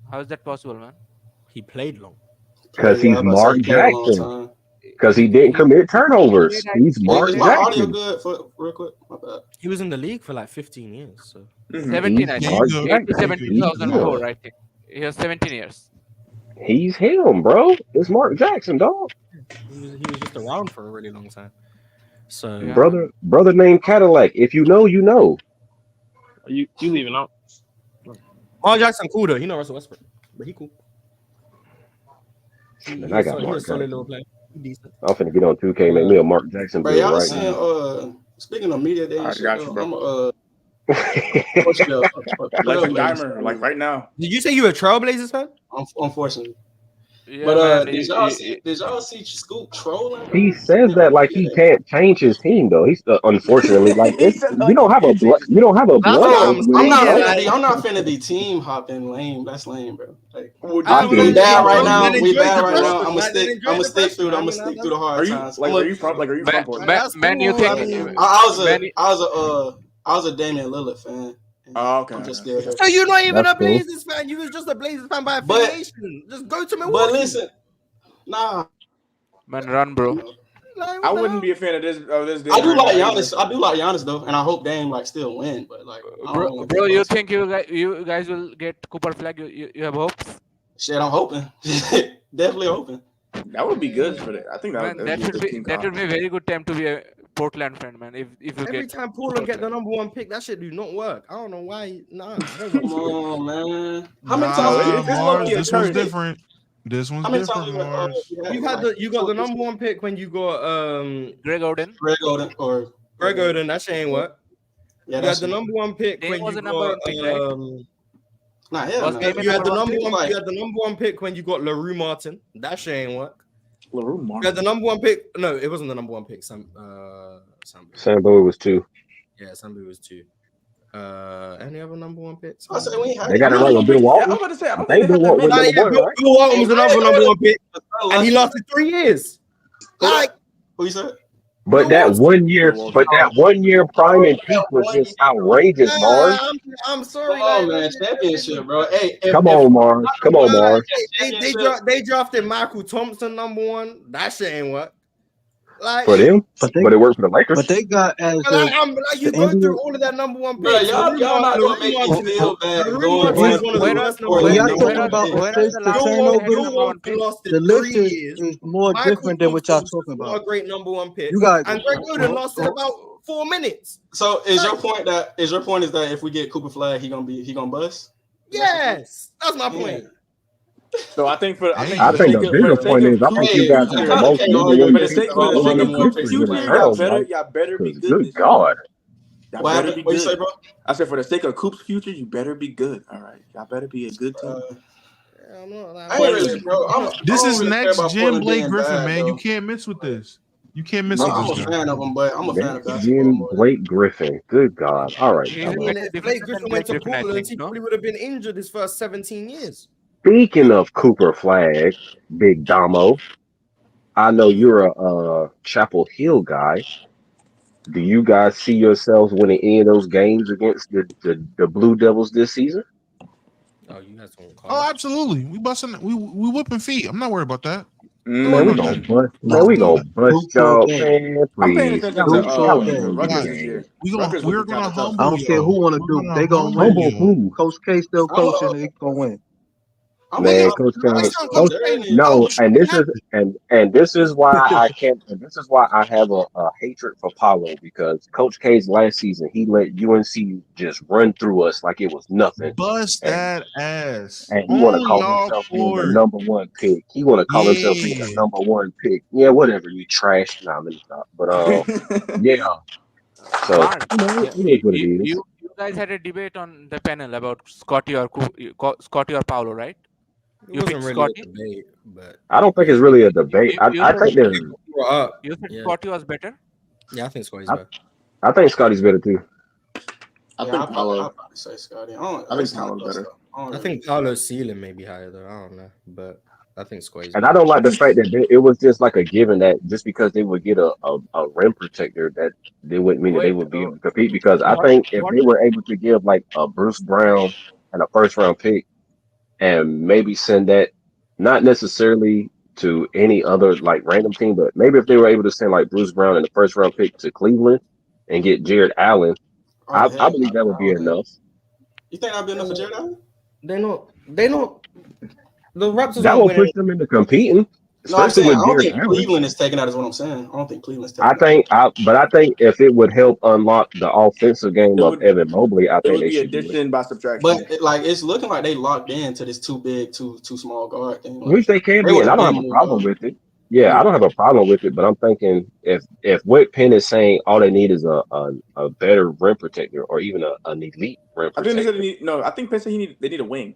How is that possible, man? He played long. Because he's Mark Jackson. Because he didn't commit turnovers. He's Mark Is my audio Jackson. good? For real quick, my bad. He was in the league for like 15 years. So 17, I He's think. Mark 87, Jackson. 2004, I think. He was 17 years. He's him, bro. It's Mark Jackson, dog. he was just around for a really long time. So Yeah. Brother named Cadillac. If you know, you know. You leaving out? Mark Jackson cool though. He know Russell Westbrook, but he cool. And I got He's a Mark solid Jackson. little player. Decent. I'm finna get on 2K, make me a Mark Jackson Bro, build y'all right saying, now. speaking of media day, and I shit, got you, bro. I'm Legend Dimer, like right now. Did you say you were a Trailblazers fan? unfortunately. Yeah, But man, did y'all see Scoop trolling? He says that like he can't change his team though. He's unfortunately like He it's, said, you don't have a blood. You don't have a That's blood. what over I'm you. saying. I'm not finna be team hopping lame. That's lame, bro. Like, I we mean, bad right then now. enjoy We bad the right now. pressure. I'm Like, then enjoy gonna the stick through. pressure. I'm I gonna mean, stick through the hard Are you times. like? Where you from? Like, are you from? Portland? Man, you cool. think I mean, I was a Damian Lillard fan. Oh, okay. I'm just scared. So you're not even That's a cool. Blazers fan. You was just a Blazers fan by affiliation. Just go to Milwaukee. But listen, nah. man, run, bro. Like, I wouldn't be a fan of this. I do like Giannis. I do like Giannis though, and I hope Dame like still win. But like, I don't know. Bro, you think you guys will get Cooper Flag? You have hopes? Shit, I'm hoping. Definitely hoping. That would be good for that. I think Man, that that would should be a be good that would be a very good time to be a Portland fan, man. If you every get time Portland get the number one pick, that shit do not work. I don't know why. Nah, Come on, man. How many Nah, times? Mars, low-key a this one's curse. different. This one's How many different, times? Mars. you got the number one pick when you got Greg Oden. Greg Oden or Greg Oden. That shit ain't work. yeah, You had that's the number one pick Dame when was you the number one got pick, right? Nah, hell Was no. Dame you had the number pick? one. Like, You had the number one pick when you got LaRue Martin. That shit ain't work. LaRue You Martin. had the number one pick. No, it wasn't the number one pick. Sambo was 2. Yeah, Sambu was 2. Any other number one picks? I said we ain't had They got it that. right with Bill Yeah, I was Walton. about to say. I don't They think they Bill have that Walton was many. number one, right? Bill Walton was another number one pick, and he lasted 3 years. Like, Who you said? But that 1 year, prime and peak was just outrageous, Mars. I'm sorry. Come on, man. Championship, bro. Hey, Come on, Mars. Come on, Mars. They drafted Michael Thompson number one. That shit ain't work. Like For them, But but it worked for the Lakers. But they got as you the go NBA through all of that number one Bro, picks. y'all not gonna make me feel bad. When y'all talking about when was the last time they had turnover, number one pick? lasted the 3 list years. is more Michael different than what y'all Thompson talking was about. a great number one pick. You got And Greg Oden lasted about 4 minutes. So is your point that if we get Cooper Flag, he gonna bust? Yes, that's my point. So I think for I think the bigger point is I think you guys have the most number one for the picks sake of all of the Coops picks future, in the y'all turnover. better be good. Good this God. Y'all What better happened? be What you say, good. bro? I said for the sake of Coops' future, you better be good. All right, y'all better be a good team. I ain't really, bro. This is really care next about gen Portland Blake being Griffin, bad, man. though. You can't miss with this. You can't miss I'm with a this. fan of him, but I'm a fan of Next basketball gen more. Blake Griffin. Good God. All right. He's all a right. better If defender Blake than Griffin Blake went to Griffin, I Portland, think. he No. probably would have been injured his first 17 years. Speaking of Cooper Flag, Big Damo, I know you're a Chapel Hill guy. Do you guys see yourselves winning any of those games against the Blue Devils this season? Oh, you guys don't call Oh, absolutely. We busting. We whipping feet. I'm not worried about that. Man, we gonna bust. Man, we gonna bust y'all. Man, I'm paying please. attention Who Y'all told win that? these Rutgers this games. year. We're Rutgers gonna kinda tough. humble I don't care who y'all. want to We're do. gonna They gonna humble win. Humble who? Coach K still I'm a- coaching. They gonna win. I'm Man, looking Coach at K, Coach Coach, K. no, and this is why I can't, and this is why I have a hatred for Paolo because Coach K's last season he let UNC just run through us like it was nothing, Bust and that ass and he want to on call y'all himself being the court. #1 pick. He want to call himself being the Yeah. #1 pick. Yeah, whatever. You trash. Nah, let me stop. But yeah. So Barnes, it is what it is. you guys had a debate on the panel about Scotty or Paolo, right? It You wasn't picked really a Scotty. debate, but I don't think it's really a debate. You I said think there's. we're up. you said Yeah, Scotty was better. yeah, I think Scotty's I, better. I think Scotty's better too. I Yeah, think I'll Paolo. probably say Scotty. I think Paolo's better. I think Paolo's ceiling may be higher though. I don't know, but I think Scotty's And better. I don't like the fact that it was just like a given that just because they would get a rim protector that they wouldn't mean that they Wait, would be able to compete. Because I what? think if What? they were able to give like a Bruce Brown and a first round pick and maybe send that not necessarily to any other like random team, but maybe if they were able to send like Bruce Brown and the first round pick to Cleveland and get Jared Allen, I believe that would be enough. You think that'd be enough for Jared Allen? They don't. The Raptors That aren't will winning. push them into competing. No, I'm Especially saying I with don't Jared think Allen. Cleveland is taking that. Is what I'm saying. I don't think Cleveland's taking. But I think if it would help unlock the offensive game It of would- Evan Mobley, I It think would they be should do it. addition by subtraction. But it's looking like they locked in to this too big, too small guard thing. Which they can be, and I don't have a problem with it. Yeah, I don't have a problem with it, but I'm thinking if what Penn is saying, all they need is a better rim protector or even an elite rim I think they protector. said I think Penn said they need a wing.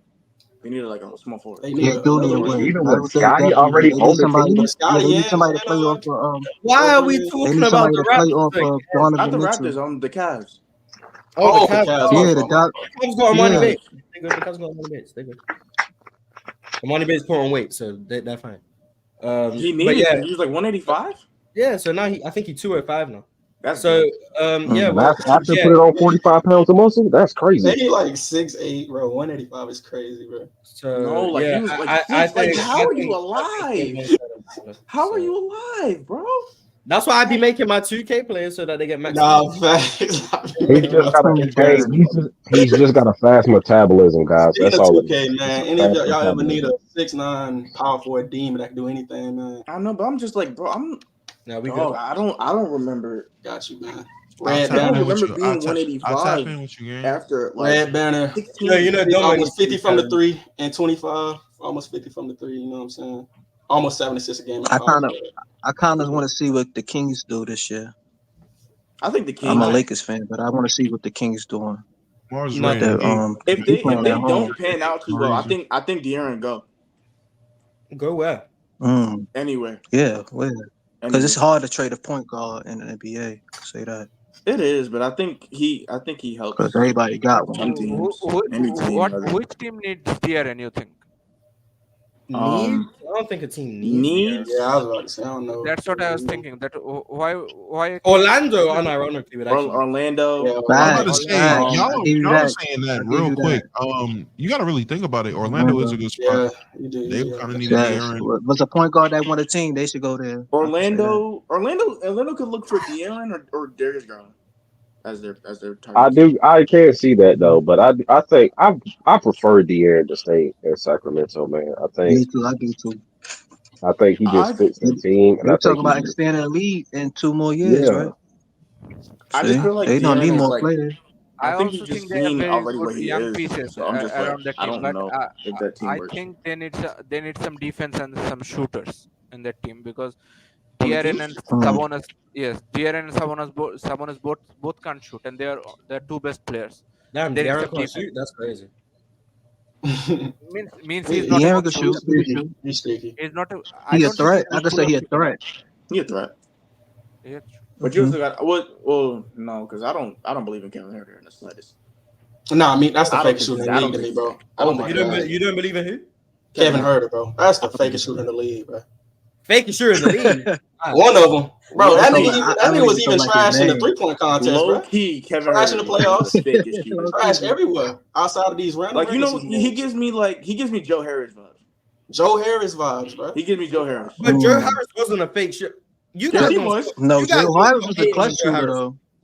They need like a small forward. Yeah, do need a wing. Even I with would say Scotty definitely. already They on need the somebody. team, They need somebody to play off of. Why are we They talking need about somebody the to play Raptors? off of Not Donovan the Mitchell. Raptors, the Cavs. Oh, the Cavs. Yeah, the Cavs got Armani yeah. Bates. They good. The Cavs got Armani Bates. They good. Armani Bates put on weight, so they're fine. He but needed. yeah, He was like 185. yeah. So now I think he's 205 now. That's so yeah. Well, after yeah. put it on 45 pounds of muscle, that's crazy. They like 6'8", bro. 185 is crazy, bro. So no, like yeah, he was like I six. Like think, how I are think- you I think alive? they're How are so- you alive, bro? That's why I'd be making my 2K players so that they get max. Nah, facts. He's just got a fast metabolism, guys. That's all. Speaking of 2K, man. Any of y'all ever need a 6'9" power forward demon that can do anything, man? I know, but I'm just like, bro. No, we dog, good. I don't remember. Got you, man. I don't remember being I'll tap 185 in with you, gang. after like Red Banner. 16. Yeah, you know, almost 50 from the 3 and 25. Almost 50 from the 3. You know what I'm saying? Almost 7 assists a game. I kind of want to see what the Kings do this year. I think the Kings. I'm a Lakers fan, but I want to see what the Kings doing. Mars Not Rain, the, if they playing at home. don't pan out too well, I think De'Aaron go where? anywhere. Yeah, where? Because it's hard to trade a point guard in the NBA. Say that. It is, but I think he helps. Because everybody got one. Some teams, Which team needs De'Aaron, you think? I don't think a team needs. Yeah, I was about to say. I don't know. That's what I was thinking. That why Orlando, unironically, would actually. Orlando. I'm about to say, y'all saying that real quick. You got to really think about it. Orlando is a good spot. They kind of need De'Aaron. What's a point guard that won a team? They should go there. Orlando could look for De'Aaron or Darius Garland as their target. I can't see that though, but I think I prefer De'Aaron to stay in Sacramento, man. I think I do too. I think he just fits the team. And They're talking about extending the league in 2 more years, right? I just feel like they don't need more like, players. I think also he's think just they have seen very already good what he young is. pieces So I'm just around the I team, don't but know if that team I works. think they need some defense and some shooters in that team because De'Aaron and Sabonis, yes, De'Aaron and Sabonis both can't shoot, and they're two best players. Damn, There is De'Aaron some can't defense. shoot. That's crazy. means he's not De'Aaron a can shoot. He's sticky. He's not a. He a threat. I can say he a threat. He a threat. Yeah. But you also got well, no, because I don't believe in Kevin Herter in the slightest. No, I mean that's the I don't fakest think- shooter in I the don't league to me, think- bro. I don't Oh my think- god, You don't believe in who? Kevin Herter, bro. That's the fakest shooter in the league, bro. Fake sure in the league. One of them, bro. That nigga, I that nigga was really even don't like trash his in the name. 3-point contest, Low bro. key, Kevin Trash Herter in the playoffs. is the fakest shooter. Trash everywhere outside of these random. Like you know, regular he season gives me Joe Harris vibes. Joe Harris vibes, bro. He gives me Joe Harris. But Joe Harris wasn't a fake shit. You Yeah, guys he don't- was. No, you guys Joe don't Harris was a hate clutch on Joe shooter Harris. though.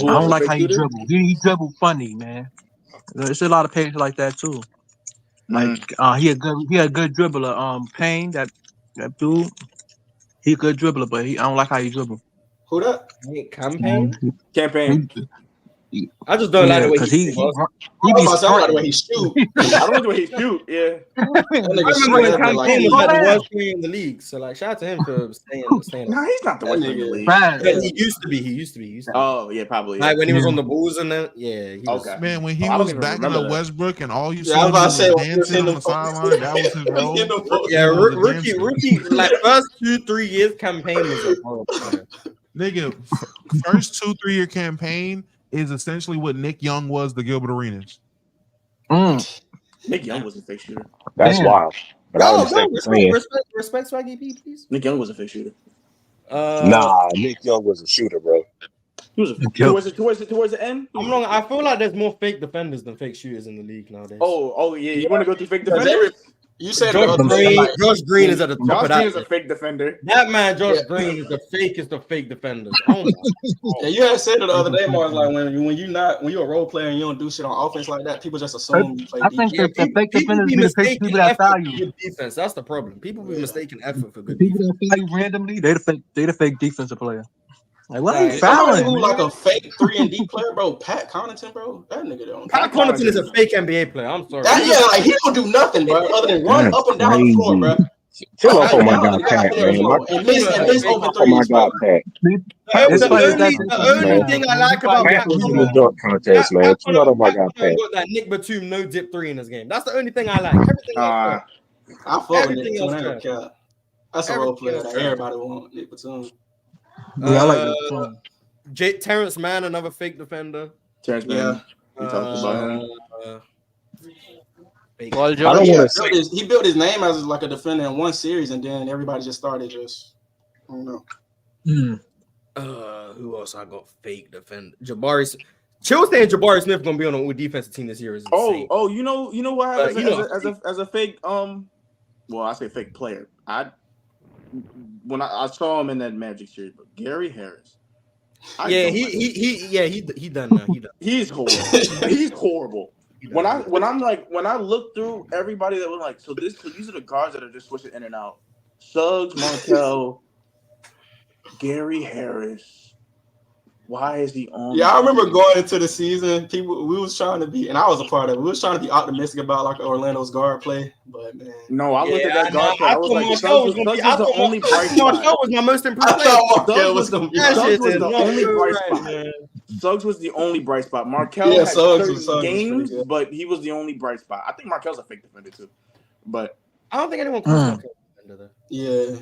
who I else? don't A like fake how he shooter? dribble. He dribble funny, man. There's a lot of players like that too. Like he a good dribbler. Payne, that dude, he a good dribbler, but I don't like how he dribble. Who that? Campaign? Campaign. I just don't like the way because he I be was about to say, I don't like the way he stunting. shoot. I don't like the way he shoot. Yeah. That I nigga remember when shooting Campaign like was like the Go worst player in the league. So like, shout out to him for staying. No, he's not the that worst player in the nigga. league. Trash. But he used to be. Oh yeah, probably. Yeah. Like when he was Yeah. on the Bulls and then he was. Okay. Man, when he I don't was even backing remember up that. Westbrook and all you Yeah, I was see about him to say, dancing on the the sideline, that was his role. Yeah, He was a rookie, dancer. like first 2-3 years Campaign was a horrible player. Nigga, first 2-3 year campaign is essentially what Nick Young was to Gilbert Arenas. Nick Young was a fake shooter. That's Damn. wild. But I understand what you're saying. Respect Swaggy P, please. Nick Young was a fake shooter. Nah, Nick Young was a shooter, bro. He was towards the end. I feel like there's more fake defenders than fake shooters in the league nowadays. Oh yeah. You want to go through fake Because defenders? you said Josh the other day, Green, like, Josh Green is at the top Josh of that. Green is a fake defender. That man, Josh Yeah. Green, is the fakest of fake defenders. Oh my yeah, you had said it the other day, Mars, like when you're a role player and you don't do shit on offense like that, people just assume you play I think defense. the fake defenders be the fake people that foul you. good defense. That's the problem. People be mistaking effort for The good people defense. that foul you randomly, they the fake defensive player. Like, what are Right. you Somebody fouling? who like a fake 3-and-D player, bro. Pat Connaughton, bro. That nigga don't. Pat Connaughton is a fake NBA player. I'm sorry. Like he don't do nothing, bro, other than run That's up and down the floor, bro. Chill off on my Down guy and Pat, down man. the floor. And miss open Oh my threes, God, bro. Pat. It's players that The only thing I like about Pat Pat was in Connaughton, the dunk contest, man. Chill out on my guy Pat Pat. got that Nick Batum no dip 3 in his game. That's the only thing I like. Everything else. I fuck with Everything Nick too. else I don't care. That's a role player that everybody want. Nick Batum. Yeah, I like that. Terrence Mann, another fake defender. Terrence Mann. We talked about him. Paul I George. don't He want to say. he built his name as like a defender in one series, and then everybody just started just. I don't know. Who else I got fake defender? Jabari. Chill saying Jabari Smith gonna be on a defensive team this year is insane. You know what happened as a fake well, I say fake player. When I saw him in that Magic series, but Gary Harris. He done now. He's horrible. He's horrible. When I look through everybody that was like, so these are the guards that are just switching in and out. Suggs, Montel, Gary Harris. Why is he on? Yeah, I remember going into the season, we was trying to be, and I was a part of it. We was trying to be optimistic about like Orlando's guard play, but man. No, I looked at that guard play. I was like, Suggs was the only bright spot. spot. was my most improved player. Suggs was the only bright spot. Suggs was the only bright spot. Markel had certain games, but he was the only bright spot. I think Markel's a fake defender too, but I don't think anyone calls Markel a defender. Yeah.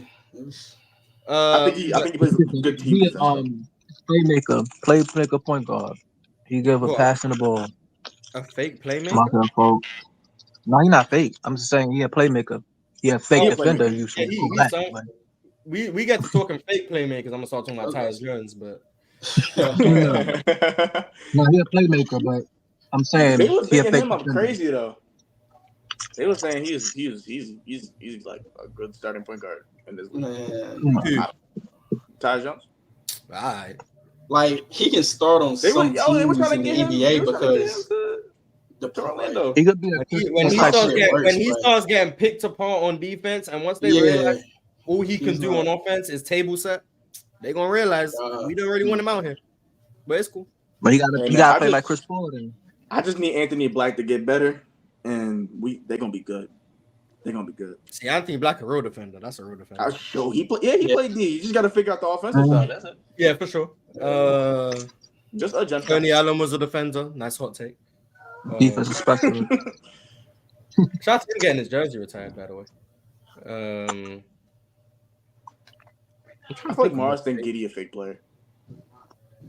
I think he plays a good team. Playmaker, point guard. He gave a pass in the ball. A fake playmaker? No, he's not fake. I'm just saying he a playmaker. He a fake defender. We get to talking fake playmakers. I'm gonna start talking about Tyus Jones, but no, he a playmaker. But I'm saying they were he a picking fake him up defender. crazy though. They were saying he's like a good starting point guard in this league. Tyus Jones. Right. Like he can start on some teams in the NBA because the Orlando. He could be when he starts getting picked apart on defense, and once they realize all he can do on offense is table set, they gonna realize we don't really want him out here. But it's cool. But he gotta play like Chris Paul. Then I just need Anthony Black to get better, and they're gonna be good. They're gonna be good. See, Anthony Black a real defender. That's a real defender. He played D. You just gotta figure out the offensive side. That's it. Yeah, for sure. Just adjust. Tony Allen was a defender. Nice hot take. Defensive specialist. Shout out to him getting his jersey retired, by the way. I feel like Mars think Giddey a fake player.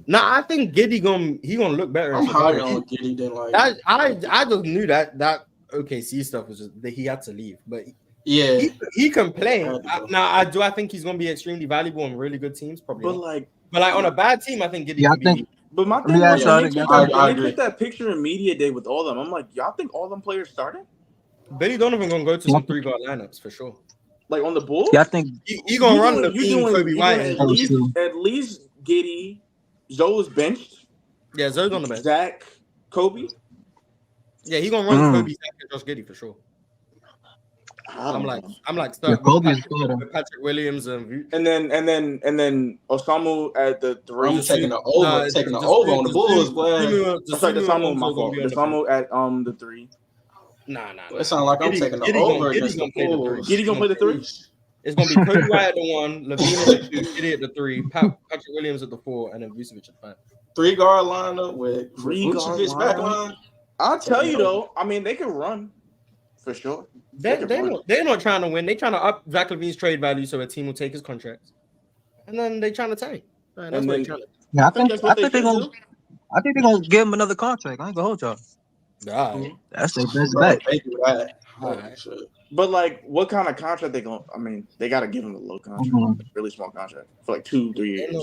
Nah, I think Giddey gonna look better. I'm higher on Giddey than like I just knew that OKC stuff was just that he had to leave, but yeah, he can play. I think he's gonna be extremely valuable on really good teams, probably. But like on a bad team, I think Giddey can be. But my thing was when they took that picture in media day with all of them, I'm like, y'all think all them players started? Billy Donovan gonna go to some 3-guard lineups for sure. Like on the Bulls? Yeah, I think he gonna run the team. Kobe White at least Giddey. Zoe's benched. Yeah, Zoe's on the bench. Zach, Kobe. Yeah, he gonna run Kobe, Zach, and Josh Giddey for sure. I'm like Yeah, start Kobe is better. with Patrick Williams and then Osamu at the 3. I'm taking the over. Taking the over on the Bulls, boy. I'm sorry, Desumo, my fault. Desumo at the 3. Nah. It sounds like I'm taking the over against the Bulls. Giddy gonna play the 3. It's gonna be Kobe White at the 1, Levine at the 2, Giddy at the 3, Patrick Williams at the 4, and then Vucevic at the 5. 3-guard lineup with Vucevic back line. I'll tell you though. I mean, they can run for sure. They're not trying to win. They're trying to up Zach LaVine's trade value so a team will take his contract, and then they're trying to tank. Right, that's what they're trying to. Yeah, I think they're gonna give him another contract. I ain't gonna hold y'all. That's their best bet. But like, what kind of contract they going? I mean, they got to give him a low contract, a really small contract for like 2-3 years.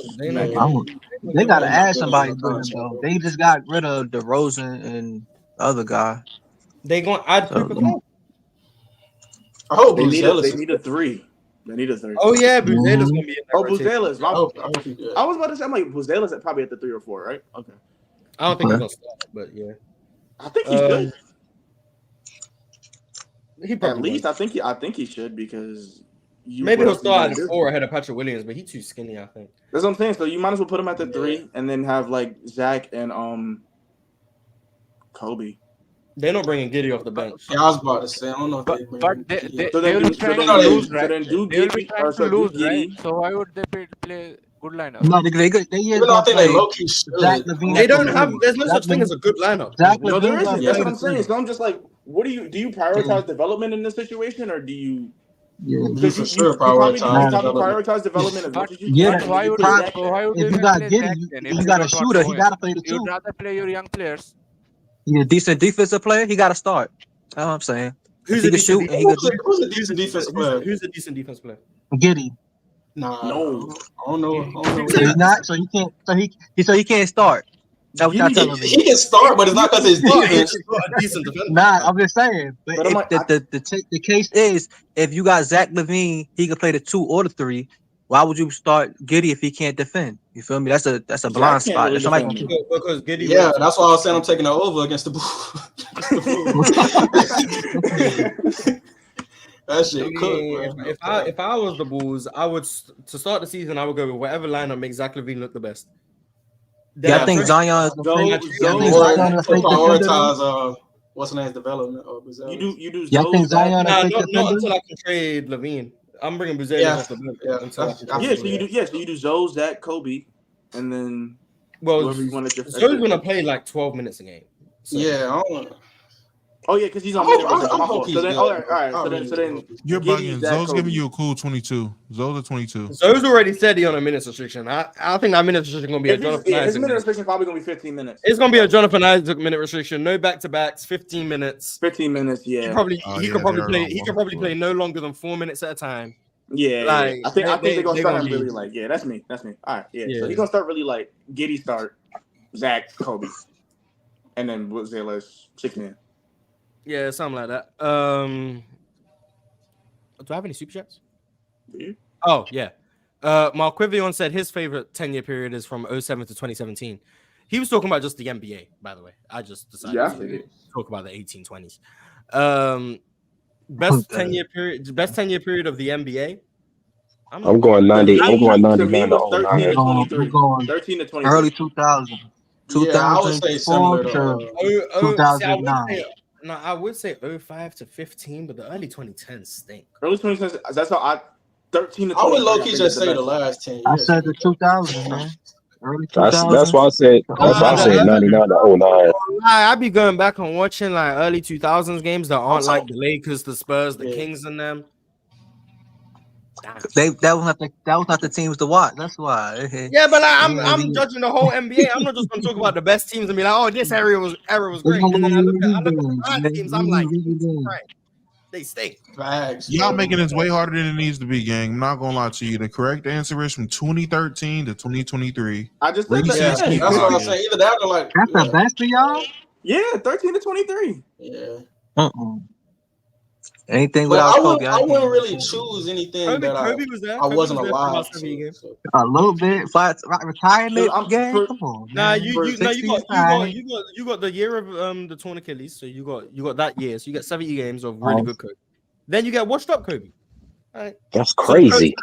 They got to add somebody good though. They just got rid of DeRozan and the other guy. They going to add people. I hope they need a 3. They need a 3. Oh yeah, Buzela's gonna be in there. Buzela's. I was about to say, I'm like, Buzela's probably at the 3 or 4, right? Okay. I don't think he's gonna start, but yeah. I think he's good. At least I think he should because maybe he'll start at 4 ahead of Patrick Williams, but he's too skinny. I think that's what I'm saying. So you might as well put him at the 3 and then have like Zach and Kobe. They're not bringing Giddy off the bench. Yeah, I was about to say. I don't know if they will be trying to lose, right? They will be trying to lose, right? So why would they play good lineup? No, they think they low-key should. They don't have. There's no such thing as a good lineup. No, there isn't. That's what I'm saying. So I'm just like, do you prioritize development in this situation, or do you? Yeah, you probably prioritize development as much as you can. But why would if you got Giddy, you got a shooter. He got to play the 2. You'd rather play your young players. He's a decent defensive player. He got to start. That's what I'm saying. Who's a decent defensive player? Who's a decent defensive player? Giddy. No. I don't know. So he's not. So he can't. So he can't start. That's what y'all telling me. He can start, but it's not because his defense. Nah, I'm just saying. But the case is, if you got Zach LaVine, he can play the 2 or the 3. Why would you start Giddy if he can't defend? You feel me? That's a blind spot. Really because Giddy. Yeah, that's why I was saying I'm taking the over against the Bulls. That shit cooked. If I was the Bulls, I would to start the season. I would go with whatever lineup makes Zach LaVine look the best. Yeah, I think Zion is prioritize what's the name's development. You do. Yeah, I think Zion. Not until I can trade LaVine. I'm bringing Buzela's off the bench. So you do Zoe, Zach, Kobe, and then Zoe's gonna play like 12 minutes a game. So. Yeah, I don't want. Oh yeah, because he's on. So then, all right. So then, you're bugging. Zoe's giving you a cool 22. Zoe's a 22. Zoe's already said he on a minutes restriction. I think that minutes restriction gonna be a Jonathan Isaac. His minute restriction probably gonna be 15 minutes. It's gonna be a Jonathan Isaac minute restriction. No back to backs. 15 minutes. 15 minutes. Yeah. He could probably play no longer than 4 minutes at a time. Yeah. Like, I think they're gonna start him really like. Yeah, that's me. All right. Yeah. So he's gonna start really like Giddy start, Zach, Kobe, and then Buzela's 6 man. Yeah, something like that. Do I have any super chats? Oh, yeah. Marquivion said his favorite 10-year period is from 2007 to 2017. He was talking about just the NBA, by the way. I just decided to talk about the 1820s. Best 10-year period of the NBA. I'm going 90. I'm going 99 to 09. 13 to 23. Early 2000. 2000. I would say similar to 2009. No, I would say 05 to 15, but the early 2010s stink. Early 2010s, that's how 13 to 23. I would low-key just say the last 10 years. I said the 2000s, man. Early 2000s. That's why I said 99 to 09. I be going back and watching like early 2000s games that aren't like the Lakers, the Spurs, the Kings, and them. That was not the teams to watch. That's why. Yeah, but like, I'm judging the whole NBA. I'm not just gonna talk about the best teams and be like, oh, this era was great. And then I look at the teams, I'm like, right, they stink. Y'all making this way harder than it needs to be, gang. I'm not gonna lie to you. The correct answer is from 2013 to 2023. I just said that. That's what I'm saying. Either that or like that's the best for y'all. Yeah, 13 to 23. Yeah. Anything without Kobe, I wouldn't really choose anything Kobe was there. I wasn't alive. A little bit. Retirement game. Come on. Nah, you got the year of the torn Achilles. So you got that year. So you got 70 games of really good Kobe. then you get washed up Kobe. Right. That's crazy.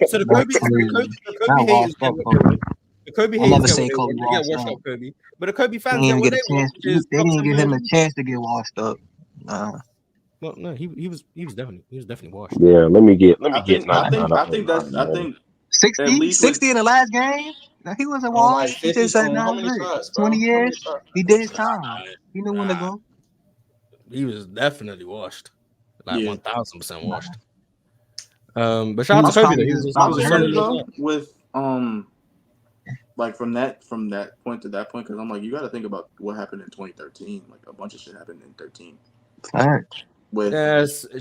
So the Kobe haters get what they want. The Kobe haters get what they want. They get washed up Kobe. But the Kobe fans get what they want. They didn't give him a chance to get washed up. Well, no, he was definitely washed. Yeah, let me get. I think 60 in the last game. He wasn't washed. He just said 20 years. He did his time. He knew when to go. He was definitely washed, like 1000% washed. But shout out to Kobe. He was with like from that point to that point, because I'm like, you got to think about what happened in 2013. Like a bunch of shit happened in 13. With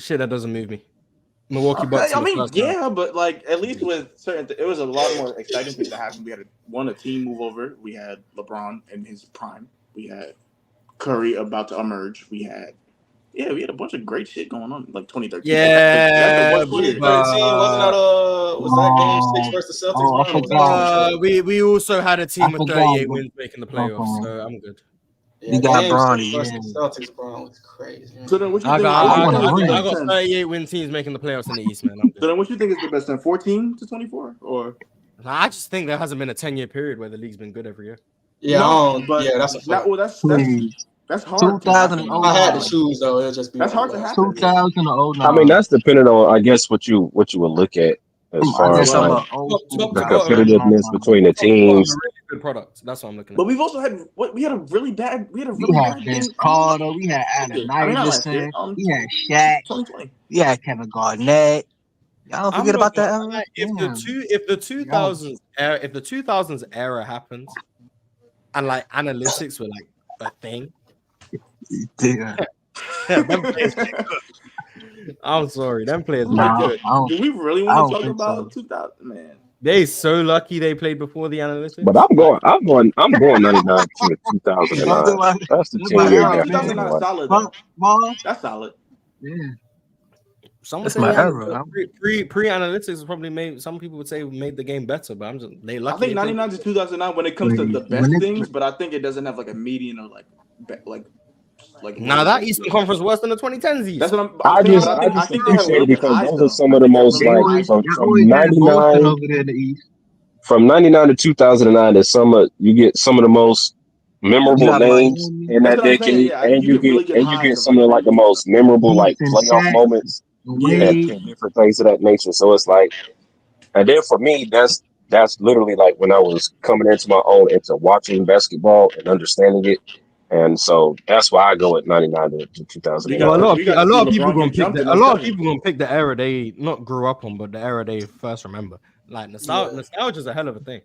shit that doesn't move me. Milwaukee Bucks. I mean, yeah, but like at least with certain, it was a lot more exciting things that happened. We had a team move over. We had LeBron in his prime. We had Curry about to emerge. We had a bunch of great shit going on, like 2013. Yeah, 2013 was that game 6 versus the Celtics? We also had a team with 38 wins making the playoffs, so I'm good. Yeah, you got Bronny. Celtics, Bron was crazy. So then, what you I think? I got 38 win teams making the playoffs in the East, man. So then, what you think is the best? Then 14 to 24, or? I just think there hasn't been a 10-year period where the league's been good every year. Yeah, that's hard. 2000. I had to choose though. It'll just be that's hard to happen. 2009. I mean, that's dependent on, I guess, what you would look at as far as like the competitiveness between the teams. Good products. That's what I'm looking at. But we've also had we had a really bad Vince Carter. We had Allen Iverson. We had Shaq. 2020. We had Kevin Garnett. Y'all don't forget about that. If the 2000s era happens, and like analytics were like a thing. Yeah. I'm sorry, them players are good. Do we really want to talk about 2000? Man, they so lucky they played before the analytics. But I'm going 99 to 2009. That's the 10-year. 2009 solid. That's solid. Yeah. Someone say pre-analytics probably made, some people would say made the game better, but I'm just they lucky. I think 99 to 2009 when it comes to the best things, but I think it doesn't have like a median or like. Now that Eastern Conference worse than the 2010s East. That's what I just appreciate it because those are some of the most like from 99 to 2009. There's you get some of the most memorable names in that decade, and you get some of like the most memorable like playoff moments and different things of that nature. So it's like, and then for me, that's literally like when I was coming into my own into watching basketball and understanding it. And so that's why I go at 99 to 2008. Well, a lot of people gonna pick the era they not grew up on, but the era they first remember. Like nostalgia is a hell of a thing.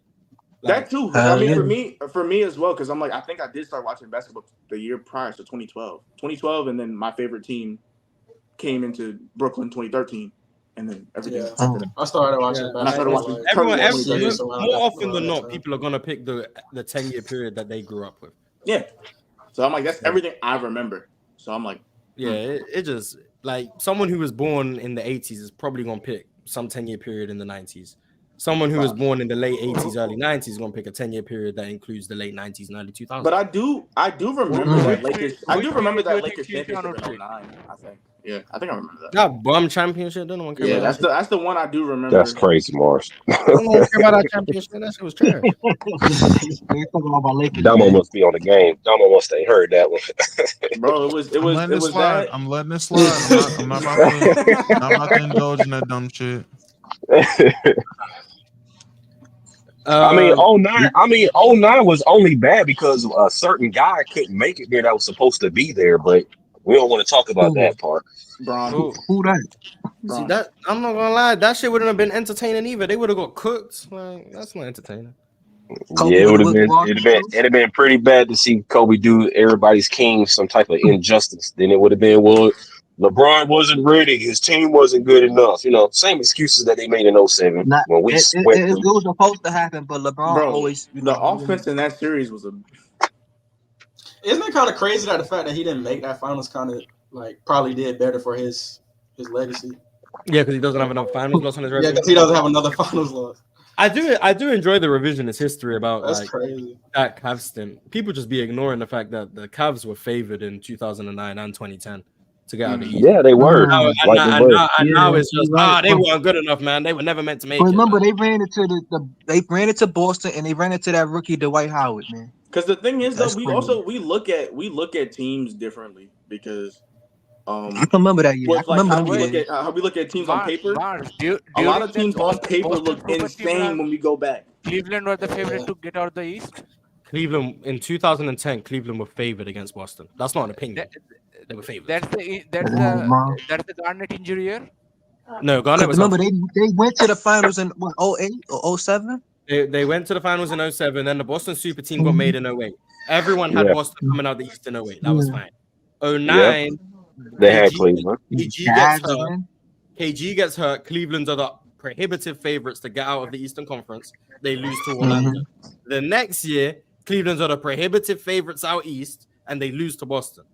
Like, that too. I mean, for me as well, because I'm like, I think I did start watching basketball the year prior to 2012, and then my favorite team came into Brooklyn 2013, and then everything. I started watching basketball. More often than not, people are gonna pick the 10-year period that they grew up with. Yeah. So I'm like, that's everything I remember. So I'm like, it just like someone who was born in the 80s is probably gonna pick some 10-year period in the 90s. Someone who was born in the late 80s, early 90s is gonna pick a 10-year period that includes the late 90s and early 2000s. But I do remember that Lakers. I do remember that Lakers championship in 09. I think. Yeah, I think I remember that. That bum championship. No one cares. Yeah, that's the one I do remember. That's crazy, Morris. I don't care about that championship. That shit was trash. Damo must be on the game. Damo must have heard that one. Bro, it was that. I'm letting it slide. I'm not about to indulge in that dumb shit. I mean, 09 was only bad because a certain guy couldn't make it there that was supposed to be there, but we don't want to talk about that part. Who that? See that? I'm not gonna lie, that shit wouldn't have been entertaining either. They would have got cooked. Like, that's not entertaining. Yeah, it would have been. It'd have been pretty bad to see Kobe do everybody's king some type of injustice. Then it would have been, well, LeBron wasn't ready. His team wasn't good enough. You know, same excuses that they made in 07 when we swept. It was supposed to happen, but LeBron always. The offense in that series was a. Isn't it kind of crazy that the fact that he didn't make that finals kind of like probably did better for his legacy? Yeah, because he doesn't have enough finals loss on his record. Yeah, because he doesn't have another finals loss. I do enjoy the revisionist history about that's crazy. That Cavs stint. People just be ignoring the fact that the Cavs were favored in 2009 and 2010. to get out of the East. Yeah, they were. Now, Like they were. now it's just right. they weren't good enough, man. They were never meant to make But it. remember, man. they ran into Boston and they ran into that rookie Dwight Howard, man. Because the thing is, though, That's we look at teams differently because I can remember that year. with, I can like remember how we look at teams on paper. Do A lot of that teams on Boston- paper Boston look Super team insane when we go back. Cleveland were the favorite to get out of the East. Cleveland in 2010, Cleveland were favored against Boston. That's not an opinion. They were favored. That's Wrong. the Garnett injury year. No, Garnett was remember they went to the finals in what, 08 or 07? They went to the finals in 07. Then the Boston Super Team got made in 08. Everyone had Boston coming out the East in 08. That was fine. 09, They had Cleveland. KG gets hurt. Cleveland's are the prohibitive favorites to get out of the Eastern Conference. They lose to Orlando. The next year, Cleveland's are the prohibitive favorites out East, and they lose to Boston.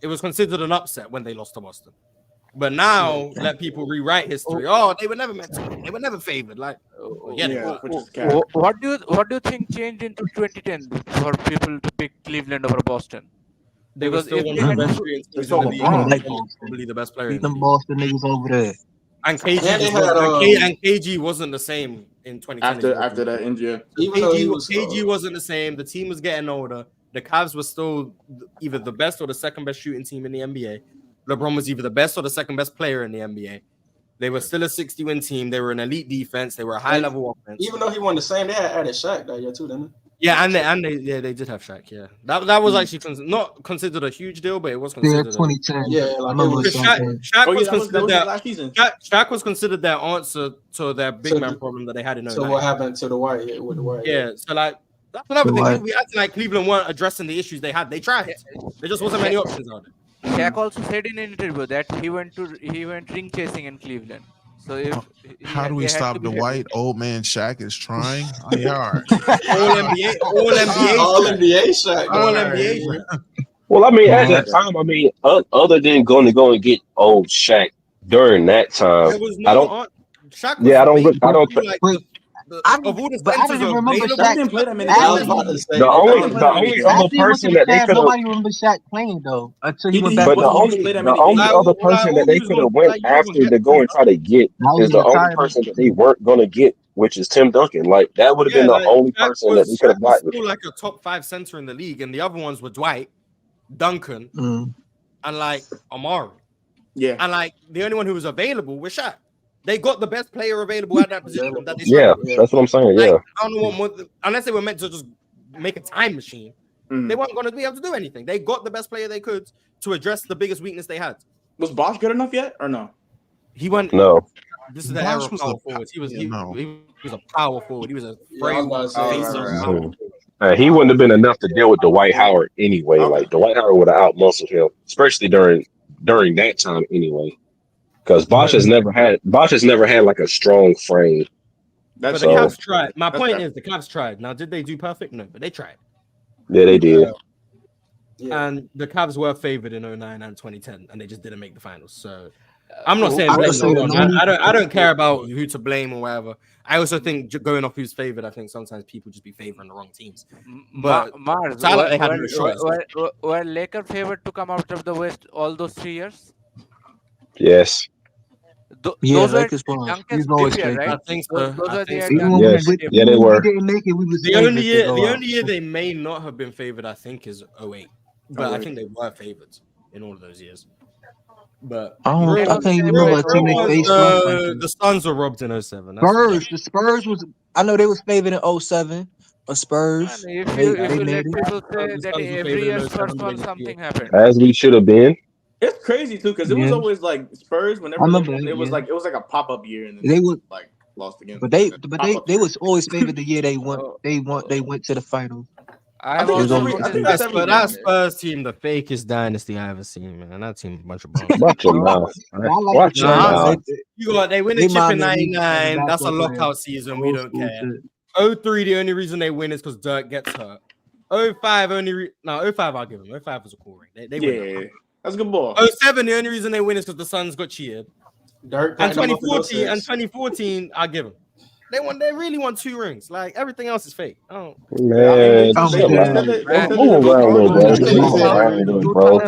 It was considered an upset when they lost to Boston. But now, let people rewrite history. Oh, they were never meant to. They were never favored. Like, what do you think changed into 2010 for people to pick Cleveland over Boston? They were still one of the best teams in the league. Probably the best player in the league. Boston niggas over there. And KG wasn't the same in 2010. After that injury. KG wasn't the same. The team was getting older. The Cavs were still either the best or the second best shooting team in the NBA. LeBron was either the best or the second best player in the NBA. They were still a 60-win team. They were an elite defense. They were a high-level offense. Even though he won the same, they had added Shaq that year too, didn't they? Yeah, they did have Shaq. Yeah, that was actually not considered a huge deal, but it was considered. 2010. Shaq was considered their answer to their big man problem that they had in 09. So what happened to the White with the White? Yeah, so like that's another thing. We acted like Cleveland weren't addressing the issues they had. They tried. There just wasn't many options out there. Shaq also said in an interview that he went ring chasing in Cleveland. So how do we stop the white old man Shaq is trying? All NBA Shaq. Well, I mean, at that time, other than going to go and get old Shaq during that time, I don't remember Shaq. The only other person that they could have. Nobody remember Shaq playing though until he went back. But the only other person that they could have went after to go and try to get is the only person that they weren't going to get, which is Tim Duncan. Like that would have been the only person that they could have gotten. Still like a top 5 center in the league, and the other ones were Dwight, Duncan, and like Amari. Yeah, and like the only one who was available was Shaq. They got the best player available at that position. That's what I'm saying. Yeah, I don't know what more, unless they were meant to just make a time machine. They weren't going to be able to do anything. They got the best player they could to address the biggest weakness they had. Was Bosh good enough yet, or no? He went. No. This is the era of power forwards. He was a power forward. He was a he wouldn't have been enough to deal with Dwight Howard anyway. Like Dwight Howard would have outmuscled him, especially during that time anyway. Because Bosh has never had like a strong frame. But the Cavs tried. My point is the Cavs tried. Now, did they do perfect? No, but they tried. Yeah, they did. And the Cavs were favored in 09 and 2010, and they just didn't make the finals. So I'm not saying I don't care about who to blame or whatever. I also think going off who's favored, I think sometimes people just be favoring the wrong teams. But Mars, they had no choice. Were Lakers favored to come out of the West all those 3 years? Yes. Those were Duncan's year, right? I think so. Yeah, they were. The only year they may not have been favored, I think, is 08. But I think they were favored in all of those years. But I can't even remember a team they faced. The Suns were robbed in 07. The Spurs was. I know they was favored in 07. Spurs. If you let people say that every year Spurs won, something happened. As we should have been. It's crazy too, because it was always like Spurs. Whenever it was like a pop-up year, and then they would like lost again. But they was always favored the year they went. They went to the finals. That Spurs team, the fakest dynasty I ever seen, man. That team, a bunch of bums. They win a chip in '99. That's a lockout season. We don't care. 03, the only reason they win is because Dirk gets hurt. 05 05 I'll give them. 05 was a cool ring. They win. That's a good ball. 07, the only reason they win is because the Suns got cheated. Dirk and 2014, I'll give them. They really won 2 rings. Like everything else is fake. Oh man, move around a little bit, bro.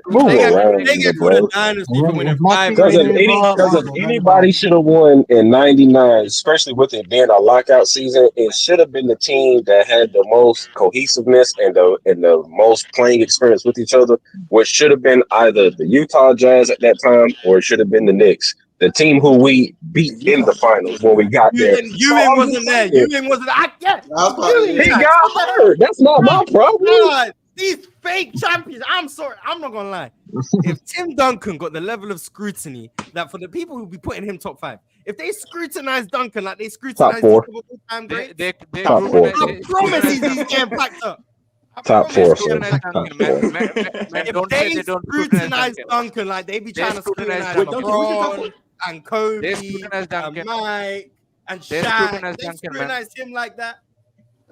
move They get around they here, get good in bro. dynasty for winning If my 5 team Because games. if ain't involved, because I'll if go anybody 99. should have won in '99, especially with it being a lockout season, it should have been the team that had the most cohesiveness and the most playing experience with each other, which should have been either the Utah Jazz at that time or it should have been the Knicks, the team who we beat The in Utah the Jazz. finals when we got there. So Ewing I'm just wasn't there. saying, Ewing wasn't. I get I was about to, Ewing yeah. he facts. What the got hell? hurt. That's not my problem. God, these fake champions. I'm sorry. I'm not gonna lie. If Tim Duncan got the level of scrutiny that for the people who be putting him top 5, if they scrutinize Duncan like they Top scrutinize these 4. all-time They greats, they Top 4. I promise he's getting packed up. I Top promise 4, he's son. getting scrutinize packed up. Top Duncan, man. 4. Man, If don't say they they don't scrutinize scrutinize Duncan. Duncan like they be They trying to scrutinize scrutinize Wait, Duncan. Duncan, who's your top 4? LeBron and They Kobe scrutinize and Duncan. Mike and They Shaq, scrutinize they Duncan, man. scrutinize him like that.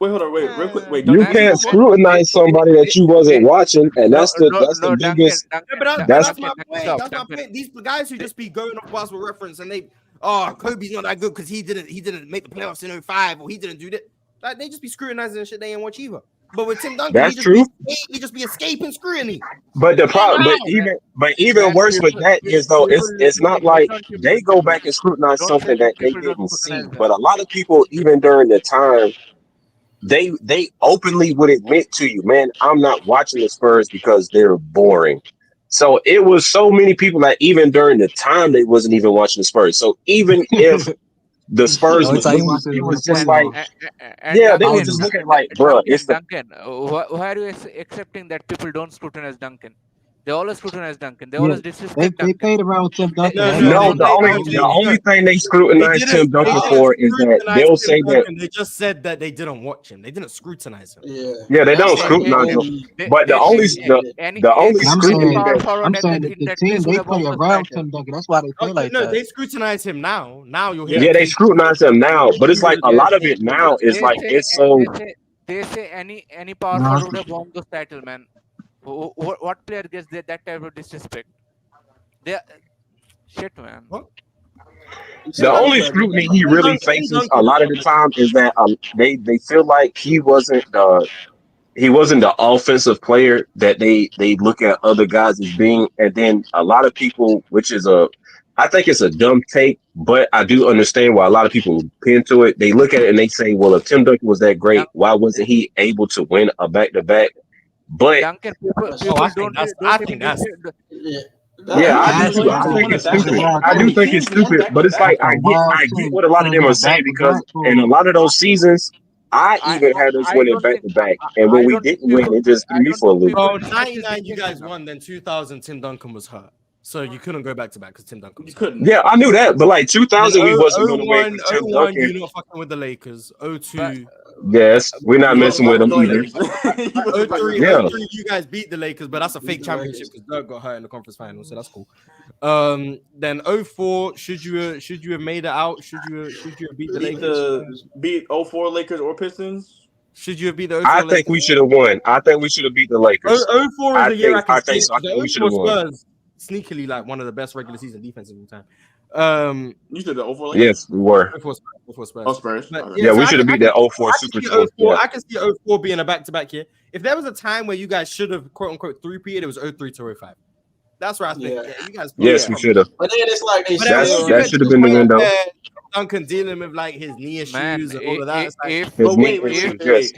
Wait, hold on, wait, real quick. Wait, You Duncan, Man, who's your can't top 4? scrutinize somebody that you wasn't watching, and no, that's the no, no, biggest. Yeah, but That's that's my Duncan, point. stop, That's my Duncan. point. These guys who just be going off basketball reference and they, Kobe's not that good because he didn't make the playoffs in 05 or he didn't do that. Like they just be scrutinizing shit they ain't watch either. But with Tim Duncan, That's true. he just be escaping scrutiny. But the problem, Somehow. but even Man, worse with that is though, it's not like listen to me, they listen go to me. back and scrutinize Don't say something that that they people don't didn't see. scrutinize them. But a lot of people, even during the time, they openly would admit to you, man, I'm not watching the Spurs because they're boring. So it was so many people that even during the time they wasn't even watching the Spurs. So even if the Spurs Only would time you lose, watch it it in was the just like, playoffs. And yeah, they would Duncan, just look at it like, bruh, it's the Duncan, why are you accepting that people don't scrutinize Duncan? They always scrutinize Duncan. They Yeah, always disrespect they Duncan. played around with Tim Duncan. No, I ain't no, gonna no. hold The you. only They the only thing they They scrutinized Tim Duncan didn't for is that scrutinize they'll Tim say that. Duncan. They just said that they didn't watch him. They didn't scrutinize him. Yeah. Yeah, they That's don't They like say scrutinize them. only But the they only say the any the only And I'm any scrutiny saying, power that forward I'm that saying that, that the that team plays would they have play won those around titles. Tim Duncan. That's why they play like No, that. they scrutinize him now. Now you'll hear Yeah, yeah, them they say scrutinize them now, but it's like a they lot of say it now is they like say it's so they say any power No, forward would have won those titles, man. What player gets that type of disrespect? They shit, man. what? the Tim only Duncan, scrutiny he really Tim faces a Duncan is lot of not the that. time is that they feel like he wasn't the offensive player that they look at other guys as being, and then a lot of people, which is I think it's a dumb take, but I do understand why a lot of people pin to it. They look at it and they say, well, if Tim Duncan was that great, Dunk, why wasn't he able to win a back to back? But Duncan, people that's Oh, people I think don't I even think that's yeah. yeah, Who's I the do that's too. players I that think won a it's back to stupid. back? I How do many think it's teams won stupid, back but to it's like back? a I get wild I get take what a lot of trying to them go are saying back to because back in a for. lot of those seasons, I even had us I winning don't back think to back, and when I we don't think didn't win, people it just threw I me don't for a think loop. people well, respect his 99 you distinction guys enough. won. Then 2000 Tim Duncan was hurt, so you couldn't go back to back because Tim Duncan You was hurt. couldn't. Yeah, I knew that, but like Then 2000, we wasn't going to win 01, because Tim 01, Duncan. you not fucking with the Lakers. But 02, Yes, we're not You you not wasn't messing with fucking them with the either. Lakers. You wasn't fucking with 03, the 03, Yeah, Lakers. you guys beat the Lakers, but that's a fake The championship Lakers. because Dirk got hurt in the conference final, so that's cool. Then 04, should you have made it out? Should you have beat the Lakers? Beat 04 Lakers or Pistons. Should you have beat the I 04 think we Lakers? should have won. I think we should have beat the Lakers. 04 is a year I can I think see so. I think we the should have 04 won. Spurs sneakily like one of the best regular season defenses of all time. You said the 04 Lakers? Yes, we were. 04 Spurs. Oh, Spurs. But Okay. yeah, Yeah, so we should have beat that 04 super see team. 04. Yeah. I can see 04 being a back-to-back year. If there was a time where you guys should have quote unquote three-peated, it was 03 to 05. That's where I think Yeah. you guys Yes, we should have. But then it's like they But then still once you That get should to have the been the point window. where Duncan dealing with like his knee issues man, and all of that, it's like, if His But knee wait. issues, yes.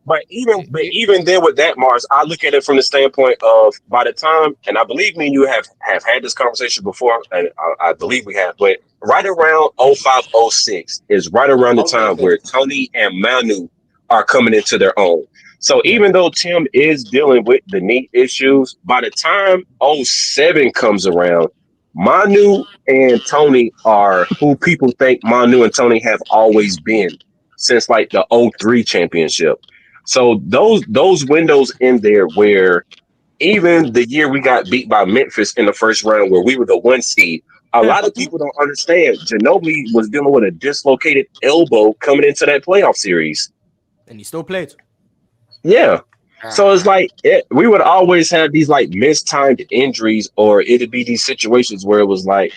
But even then with that, Mars, I look at it from the standpoint of by the time, and I believe me and you have had this conversation before, and I believe we have, but right around 05, 06 is right around the I was gonna time say where Tony and Manu are coming into their own. So Yeah. even though Tim is dealing with the knee issues, by the time 07 comes around, Manu and Tony are who people think Manu and Tony have always been since like the 03 championship. So those windows in there where even the year we got beat by Memphis in the first round where we were the 1 seed, a lot of people don't understand. Ginobili was dealing with a dislocated elbow coming into that playoff series. and he still played. Yeah. So it's like we would always have these like mistimed injuries, or it'd be these situations where it was like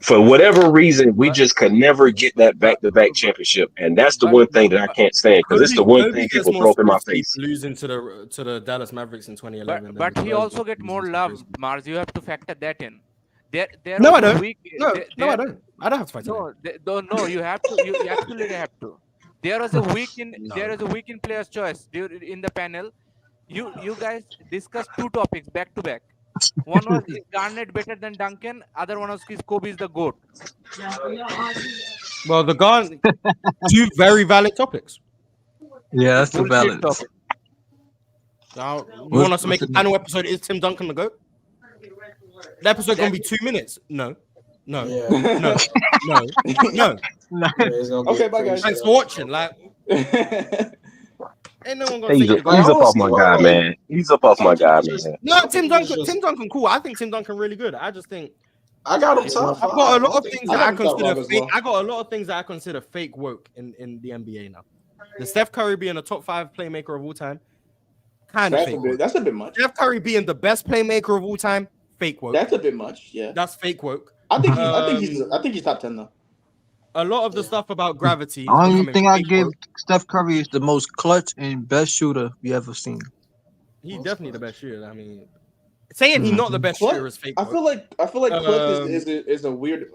For whatever reason, we just could never get that back-to-back championship, and that's the one thing that I can't stand because it's the one thing gets people more throw up in my scrutiny face. for losing to the Dallas Mavericks in 2011. But he also get more love, Mars. You have to factor that in. There No, was I a don't. week. No, there, I don't. I don't have to fight. No, you have to. You absolutely have to. There was a week in. No. There is a week in player's choice in the panel. You guys discussed two topics back to back. One was is Garnett better than Duncan? Other one was is Kobe is the GOAT. Well, two very valid topics. Yeah, that's the balance. Topic. Now, you want us to make a panel episode? Is Tim Duncan the GOAT? The episode gonna be 2 minutes? No. Yeah. No. Okay, bye guys. Thanks for watching. Like, ain't no one gonna He's say up off my guy, man. He's up off my guy, man. No, Tim Duncan, cool. I think Tim Duncan really good. I just think I got him top five. I've got a lot of things that I got him top consider five as fake. well. I got a lot of things that I consider fake woke in the NBA now. The Steph Curry being a top 5 playmaker of all time, kind of fake. That's a bit much. Steph Curry being the best playmaker of all time, fake woke. That's a bit much. Yeah. That's fake woke. I think he's top 10 though. A lot of the stuff about gravity. The only thing I give Steph Curry is the most clutch and best shooter we ever seen. He's definitely the best shooter. I mean, saying he's not the best shooter is fake. I feel like clutch is a weird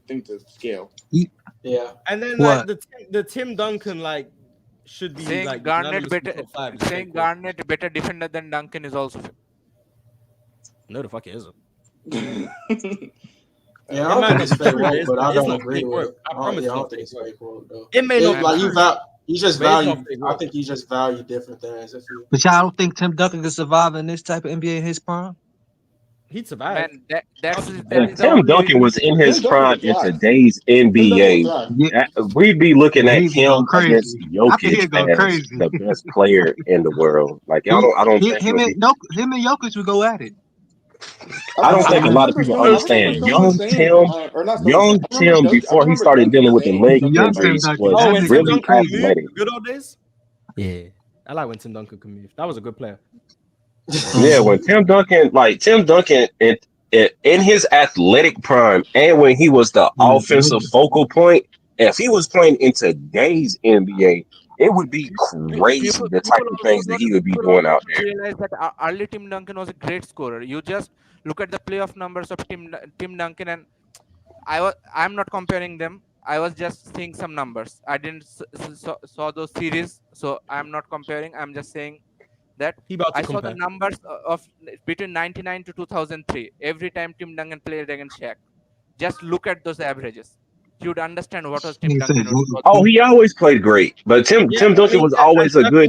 thing to scale. Yeah. And then like the Tim Duncan like should be saying like Garnett better. Saying Garnett better defender than Duncan is also fake. No, the fuck it isn't. Yeah, I don't think it's fake woke, but I don't agree with it. I don't think it's fake woke though. It may not like you just value. I think you just value different things. But y'all don't think Tim Duncan can survive in this type of NBA in his prime? He'd survive. Man, Tim Duncan was in his prime in today's NBA. We'd be looking at him against Jokic as the best player in the world. Like I don't think him and Jokic would go at it. I don't think a lot of people understand. Young Tim, before he started dealing with the leg injuries, was really athletic. Good old days. Yeah, I like when Tim Duncan could move. That was a good player. Yeah, when Tim Duncan in his athletic prime, and when he was the offensive focal point, if he was playing in today's NBA, it would be crazy the type of things that he would be doing out there. Realize that early Tim Duncan was a great scorer. You just look at the playoff numbers of Tim Duncan, and I'm not comparing them. I was just seeing some numbers. I didn't saw those series, so I'm not comparing. I'm just saying that I saw the numbers of between 99 to 2003. Every time Tim Duncan played against Shaq, just look at those averages. You'd understand what was Tim Duncan. Oh, he always played great, but Tim Duncan was always a good.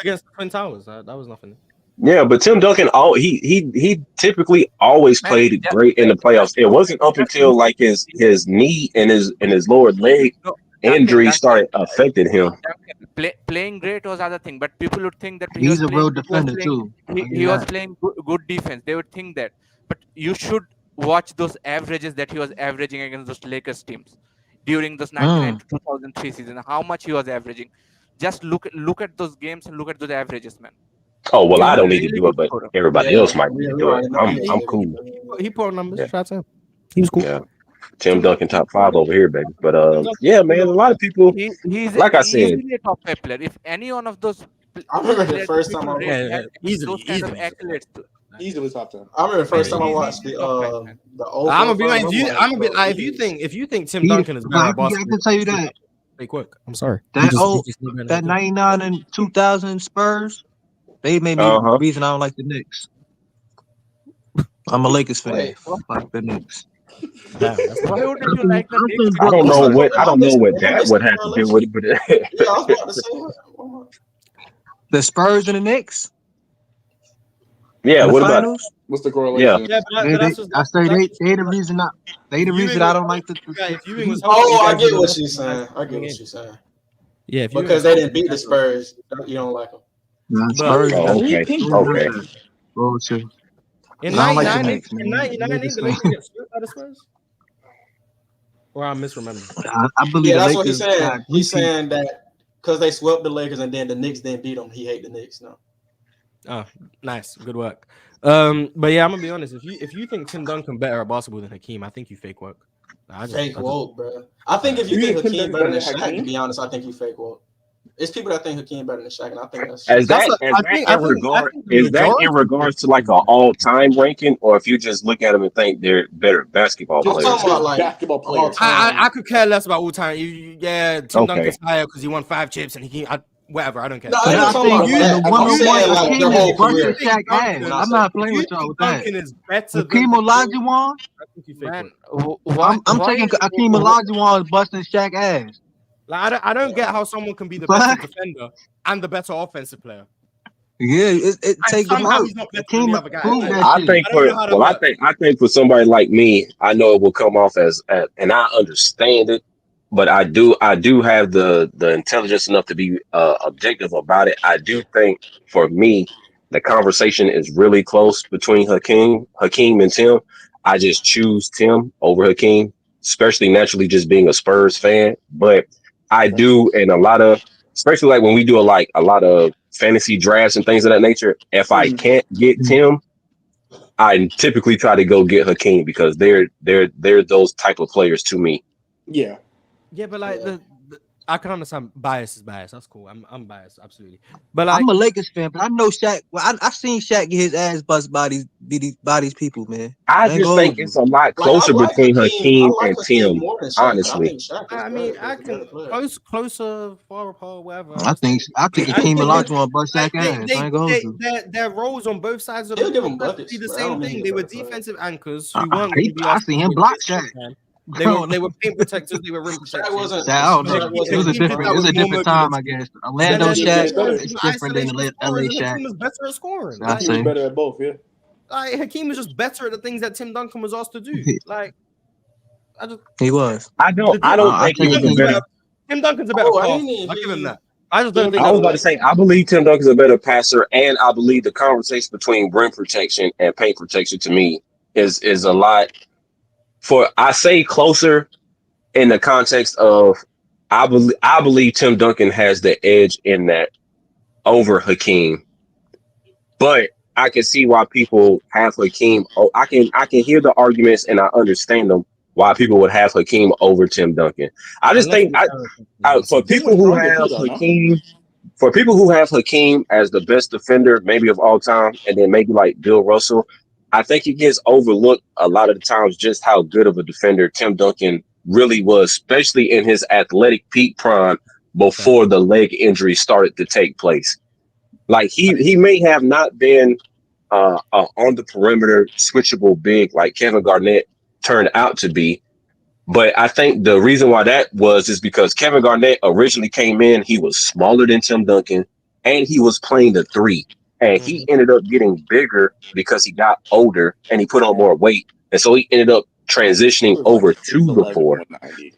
Against the Twin Towers, that was nothing. Yeah, but Tim Duncan, he typically always played great in the playoffs. It wasn't up until like his knee and his lower leg injury started affecting him. Playing great was other thing, but people would think that he's a real defender too. He was playing good defense. They would think that, but you should watch those averages that he was averaging against those Lakers teams during those 99 to 2003 season. How much he was averaging. Just look at those games and look at those averages, man. Oh well, I don't need to do it, but everybody else might need to do it. I'm cool. He put numbers. Yeah. Shout out. He was cool. Yeah. Tim Duncan top 5 over here, baby. But yeah, man, a lot of people. He's like I said, a top 5 player. If any one of those, I remember the first time I watched those kind of accolades. Easily top 10. I remember the first time I watched the old. I'm gonna be like, if you think Tim Duncan is better, I can tell you that. Hey, quick. I'm sorry. That 99 and 2000 Spurs, they made me the reason I don't like the Knicks. I'm a Lakers fan. Fuck the Knicks. Why wouldn't you like the Knicks? I don't know what that would have to do with it, but yeah, I was about to say the Spurs and the Knicks. Yeah, what about what's the correlation? Yeah, I say they the reason I don't like the. I get what she's saying. Yeah, because they didn't beat the Spurs, you don't like them. Spurs. Okay. Bullshit. In 99, did the Lakers get swept by the Spurs? Or I'm misremembering. I believe. Yeah, that's what he's saying. He's saying that because they swept the Lakers and then the Knicks didn't beat them, he hate the Knicks. No. Oh, nice, good work. But yeah, I'm gonna be honest. If you think Tim Duncan better at basketball than Hakeem, I think you fake work. Fake woke, bro. I think if you think Hakeem better than Shaq, to be honest, I think you fake woke. It's people that think Hakeem better than Shaq, and I think that's Is that in regards to like an all-time ranking, or if you just look at them and think they're better basketball players? I'm talking about like basketball players. I could care less about all time. Tim Duncan's higher because he won 5 chips and whatever. I don't care. No, I think the one their whole career. I'm not playing with y'all with that. Duncan is better Hakeem Olajuwon. I'm taking Hakeem Olajuwon busting Shaq ass. Like, I don't get how someone can be the better defender and the better offensive player. Yeah, it takes him out. I think for somebody like me, I know it will come off as and I understand it, but I do have the intelligence enough to be objective about it. I do think for me, the conversation is really close between Hakeem and Tim. I just choose Tim over Hakeem, especially naturally just being a Spurs fan, but I do, and a lot of, especially like when we do a lot of fantasy drafts and things of that nature. If I can't get Tim, I typically try to go get Hakeem because they're those type of players to me. Yeah, but like I can understand bias is bias. That's cool. I'm biased, absolutely. But like, I'm a Lakers fan, but I know Shaq. Well, I've seen Shaq get his ass bust by these people, man. I just think it's a lot closer between Hakeem and Tim. Honestly, I mean, I can closer, far apart, whatever. I think Hakeem Olajuwon bust Shaq ass. Their roles on both sides of the ball be the same thing. They were defensive anchors who weren't. I seen him block Shaq. They were paint protectors. They were rim protectors. It was a different time, I guess. Orlando Shaq is different than LA Shaq. Hakeem was better at scoring. He was better at both, yeah. Like Hakeem was just better at the things that Tim Duncan was asked to do. Like, he was. I don't think he was better. Tim Duncan's a better passer. I'll give him that. I just don't think. I was about to say I believe Tim Duncan's a better passer, and I believe the conversation between rim protection and paint protection to me is a lot. I say closer in the context of I believe Tim Duncan has the edge in that over Hakeem, but I can see why people have Hakeem. I can hear the arguments and I understand them why people would have Hakeem over Tim Duncan. I just think for people who have Hakeem as the best defender maybe of all time, and then maybe like Bill Russell, I think it gets overlooked a lot of the times just how good of a defender Tim Duncan really was, especially in his athletic peak prime before the leg injury started to take place. Like he may have not been on the perimeter switchable big like Kevin Garnett turned out to be, but I think the reason why that was is because Kevin Garnett originally came in, he was smaller than Tim Duncan, and he was playing the 3. And he ended up getting bigger because he got older and he put on more weight. And so he ended up transitioning over to the 4.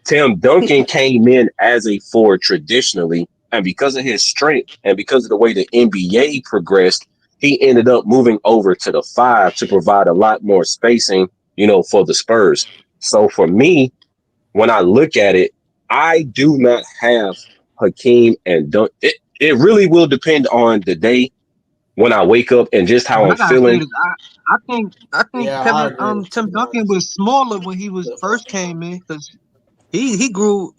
Tim Duncan came in as a 4 traditionally. And because of his strength and because of the way the NBA progressed, he ended up moving over to the 5 to provide a lot more spacing, for the Spurs. So for me, when I look at it, I do not have Hakeem and Duncan. It really will depend on the day. When I wake up and just how I'm feeling, I think Tim Duncan was smaller when he first came in because he grew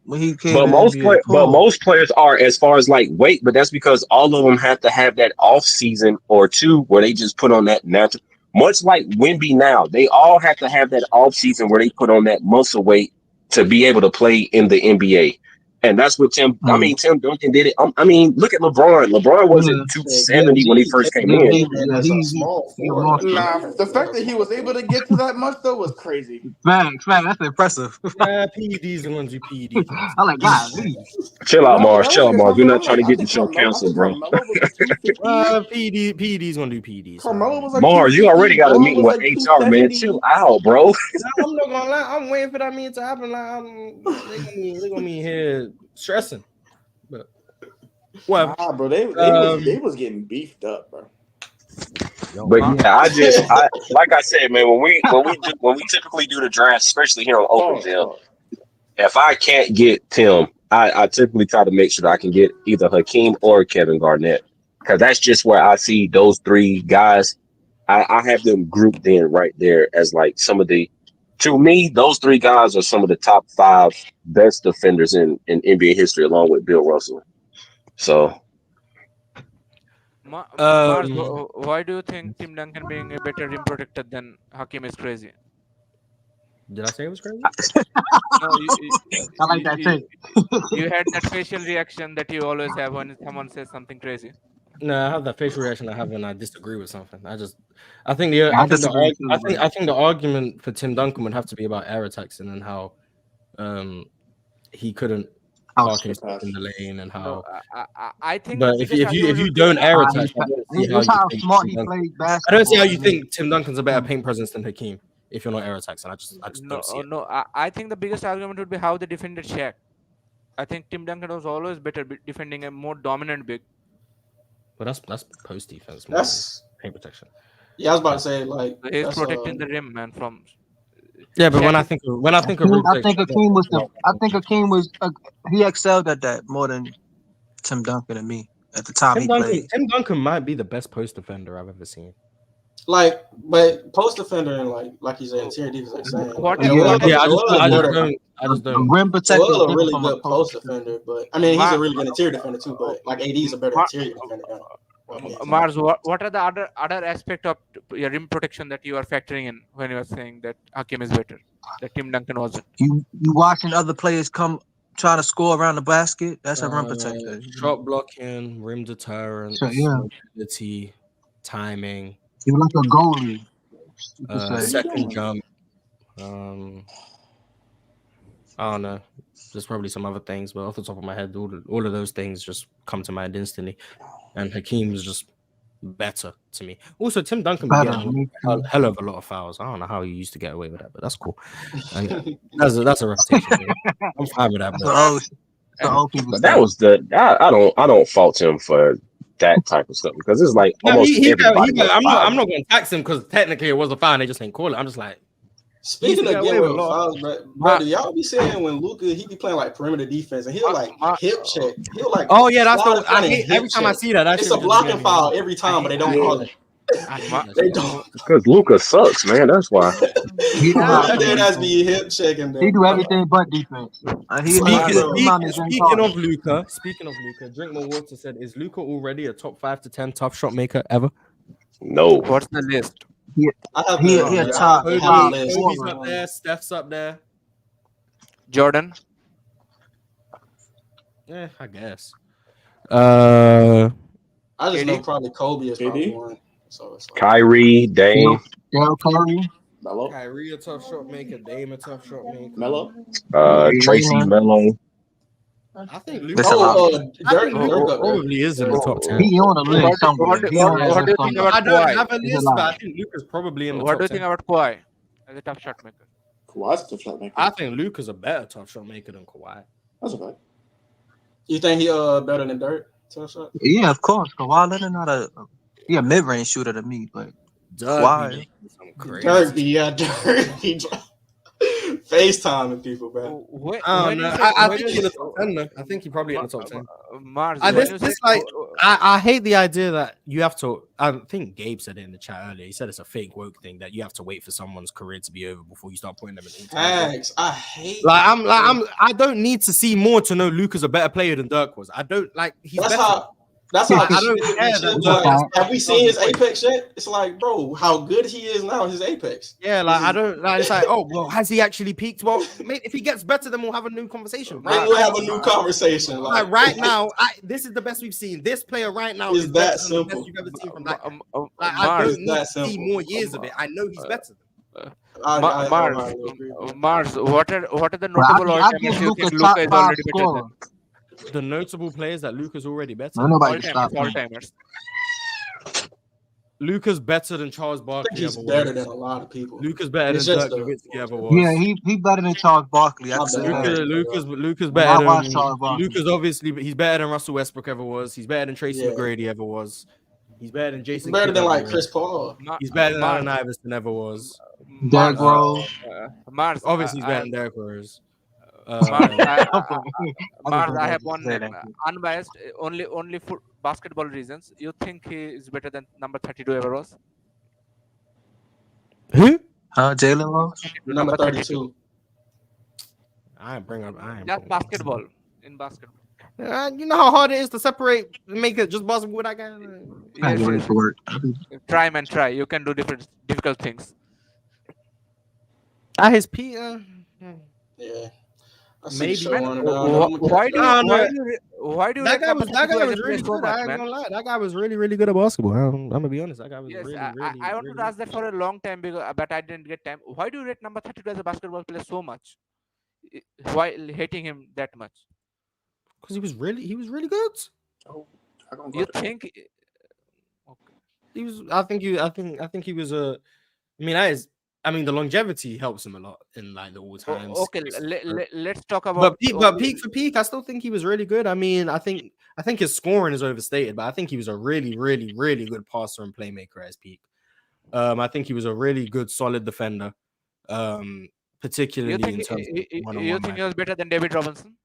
when he came. But most players are as far as like weight, but that's because all of them have to have that off season or 2 where they just put on that natural. Much like Wemby now, they all have to have that off season where they put on that muscle weight to be able to play in the NBA. And that's what Tim Duncan did it. I mean, look at LeBron. LeBron wasn't 270 when he first came in. The fact that he was able to get to that much, though, was crazy. Man, that's impressive. PEDs and ones you PEDs. I like God. Chill out, Mars. We're not trying to get the show canceled, bro. PEDs gonna do PEDs. Mars, you already got a meeting with HR, man. Chill out, bro. I'm not gonna lie. I'm waiting for that meeting to happen. Like, they're gonna be here stressing, but bro, they was getting beefed up, bro. But yeah, like I said, man, when we typically do the draft, especially here on Open Gym, if I can't get Tim, I typically try to make sure that I can get either Hakeem or Kevin Garnett, because that's just where I see those 3 guys. I have them grouped in right there as like some of the To me, those three guys are some of the top 5 best defenders in NBA history, along with Bill Russell. So, Mars, why do you think Tim Duncan being a better rim protector than Hakeem is crazy? Did I say it was crazy? No, I like that take. you had that facial reaction that you always have when someone says something crazy. No, I have that facial reaction I have when I disagree with something. I think the argument for Tim Duncan would have to be about air attacks and then how he couldn't park himself in the lane and how. I think. But if you don't air attack, I don't see how you think Tim Duncan's a better paint presence than Hakeem if you're not air attacks, and I just don't see it. No, I think the biggest argument would be how they defended Shaq. I think Tim Duncan was always better defending a more dominant big. But that's post defense. That's paint protection. Yeah, I was about to say like he's protecting the rim, man. From yeah, but when I think of Hakeem was he excelled at that more than Tim Duncan and me at the time played. Tim Duncan might be the best post defender I've ever seen. Like, but post defender and like you said, interior defense. I just don't. Rim protector. Well, a really good post defender, but I mean, he's a really good interior defender too. But like AD is a better interior defender. Mars, what are the other aspect of your rim protection that you are factoring in when you are saying that Hakeem is better, that Tim Duncan wasn't? You watching other players come trying to score around the basket. That's a rim protector. Shot blocking, rim deterrence, mobility, timing. You're like a goalie. Second jump. I don't know. There's probably some other things, but off the top of my head, all of those things just come to mind instantly. And Hakeem is just better to me. Also, Tim Duncan be getting a hell of a lot of fouls. I don't know how he used to get away with that, but that's cool. That's a reputation thing. I'm fine with that. But that was I don't fault him for that type of stuff because it's like almost everybody. I'm not going to tax him because technically it was a foul. And they just ain't call it. I'm just like. Speaking of getting with fouls, bro, do y'all be saying when Luka he be playing like perimeter defense and he'll like hip check, he'll like that's the I hate every time I see that. It's a blocking foul every time, but they don't call it. They don't because Luka sucks, man. That's why. He has to be hip checking. He do everything but defense. Speaking of Luka, Drink More Water said, "Is Luka already a top 5 to 10 tough shot maker ever?" No. What's the list? He a top list. Kobe's up there. Steph's up there. Jordan. Yeah, I guess. I just know probably Kobe is probably one. So it's like Kyrie, Dame. Kyrie. Melo. Kyrie a tough shot maker. Dame a tough shot maker. Melo. Tracy Melo. I think Luka probably is in the top 10. He on the list somewhere. I don't have a list, but I think Luka's probably in the top 10. What do you think about Kawhi as a tough shot maker? Kawhi's a tough shot maker. I think Luka's a better tough shot maker than Kawhi. That's a fact. You think he better than Dirk? Tough shot? Yeah, of course. Kawhi Leonard not a mid-range shooter to me, but Kawhi. Dirk. FaceTiming people, bro. I think he's in the top 10. I think he's probably in the top 10. Mars, I hate the idea that you have to. I think Gabe said it in the chat earlier. He said it's a fake woke thing that you have to wait for someone's career to be over before you start putting them in. Thanks. I hate. I don't need to see more to know Luka's a better player than Dirk was. I don't like. He's better. That's how I don't care. Have we seen his apex yet? It's like, bro, how good he is now. His apex. Yeah, like I don't. Like, it's like, oh well, has he actually peaked? Well, mate, if he gets better, then we'll have a new conversation. Right? We'll have a new conversation. Like right now, this is the best we've seen. This player right now is that simple. The best you've ever seen from that. I don't need to see more years of it. I know he's better. Mars, what are the notable all-timers you think Luka is already better than? The notable players that Luka's already better. All-timers. Luka's better than Charles Barkley. He's better than a lot of people. Luka's better than Dirk Nowitzki ever was. Yeah, he better than Charles Barkley. Luka's better than Charles Barkley. Luka's obviously he's better than Russell Westbrook ever was. He's better than Tracy McGrady ever was. He's better than Jason. He's better than like Chris Paul. He's better than Allen Iverson ever was. Derrick Rose. Mars obviously he's better than Derrick Rose. Mars, I have one unbiased, only for basketball reasons. You think he is better than number 32 ever was? Who? Jalen Rose? Number 32. I ain't bring up. I ain't Just bring- basketball. In basketball. You know how hard it is to separate, make it just basketball with that guy. Yes, Word yes. for word. Try, man, try. You can do difficult things. His Peter. Yeah. I see Maybe. the show Man, on it now. Why do No, you no. why do you That rate guy was number 32 as a player really so good. much, I ain't man? gonna lie. That guy was really good at basketball. I'm gonna be honest. That guy was Yes, really I wanted to ask that for a long time but I didn't get time. Why do you rate number 32 as a basketball player so much? Why hating him that much? Because he was really good. Oh, I don't You got it. think? Okay. He was. I think he was a. I mean, the longevity helps him a lot in like the all times. Okay, let's talk about. But peak for peak, I still think he was really good. I mean, I think his scoring is overstated, but I think he was a really good passer and playmaker at his peak. I think he was a really good, solid defender. Particularly You think in terms of one-on-one you think he was better than David Robinson?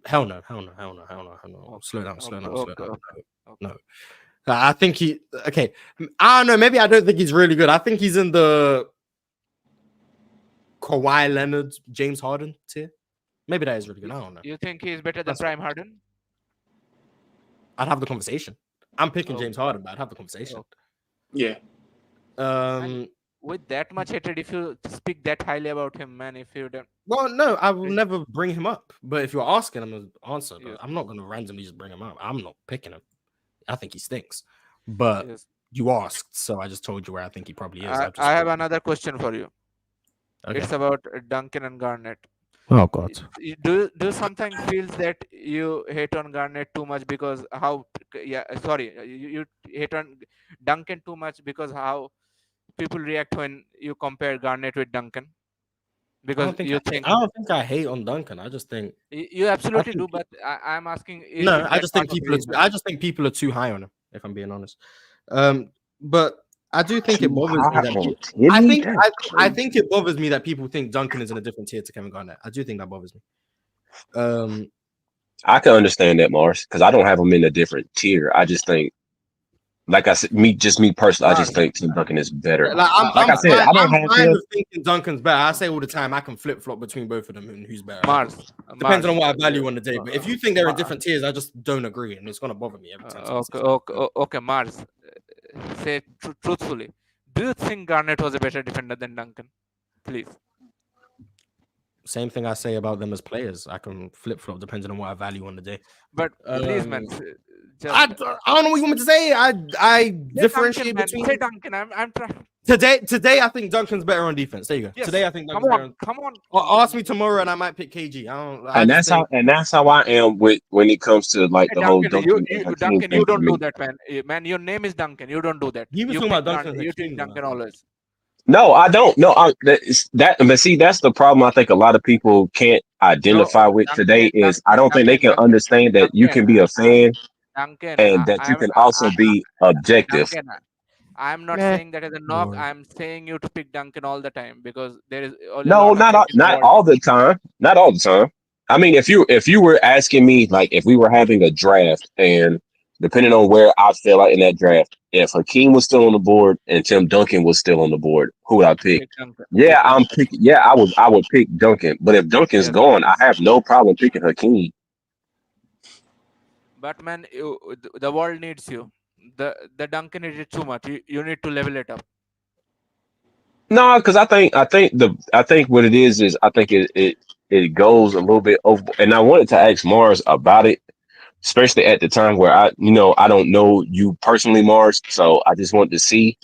Hell no. Slow down. Okay. No. I think he okay. I don't know. Maybe I don't think he's really good. I think he's in the Kawhi Leonard, James Harden tier. Maybe that is really good. I don't know. You think he's better than Prime Harden? I'd have the conversation. I'm picking Oh. James Harden, but I'd have the conversation. Yeah. With that much hatred, if you speak that highly about him, man, if you don't. Well, no, I will never bring him up. But if you're asking, I'm gonna answer. Yes. I'm not gonna randomly just bring him up. I'm not picking him. I think he stinks. But Yes. you asked, so I just told you where I think he probably is. I have another question for you. Okay. It's about Duncan and Garnett. Oh God. Do something feels that you hate on Garnett too much because you hate on Duncan too much because how people react when you compare Garnett with Duncan? Because I don't think I hate on Duncan. I just think you absolutely do, but I'm asking. no. I just think people are too high on him. If I'm being honest, but I do think it bothers me that I think it bothers me that people think Duncan is in a different tier to Kevin Garnett. I do think that bothers me. I can understand that, Mars, because I don't have him in a different tier. I just think, like I said, me personally, I just think Tim Duncan is better. I'm have fine him. with thinking Duncan's better. I say all the time I can flip flop between both of them and who's better. Mars. Depends on what I value on the day. But if you think they're in different tiers, I just don't agree, and it's gonna bother me every time. Okay, Mars. Say truthfully, do you think Garnett was a better defender than Duncan? Please. Same thing I say about them as players. I can flip flop depending on what I value on the day. But please, man. I don't know what you want me to say. I differentiate between. Say Duncan. I'm trying. Today, I think Duncan's better on defense. There you go. Yes. Today, I think Duncan's better. Come on. Ask me tomorrow, and I might pick KG. That's how I am with when it comes to like the whole Duncan. Duncan, you don't do that, man. Man, your name is Duncan. You don't do that. He was talking about Duncan. You take Duncan always. No, I don't. No, but see, that's the problem. I think a lot of people can't identify with today is I don't think they can understand that you can be a fan and that you can also be objective. I'm not saying that as a knock. I'm saying you to pick Duncan all the time because there is not all the time. Not all the time. I mean, if you were asking me like if we were having a draft and depending on where I fell out in that draft, if Hakeem was still on the board and Tim Duncan was still on the board, who would I pick? I would pick Duncan. But if Duncan's gone, I have no problem picking Hakeem. But man, the world needs you. The Duncan is too much. You need to level it up. No, because I think what it is I think it goes a little bit over. And I wanted to ask Mars about it, especially at the time where I don't know you personally, Mars. So I just wanted to see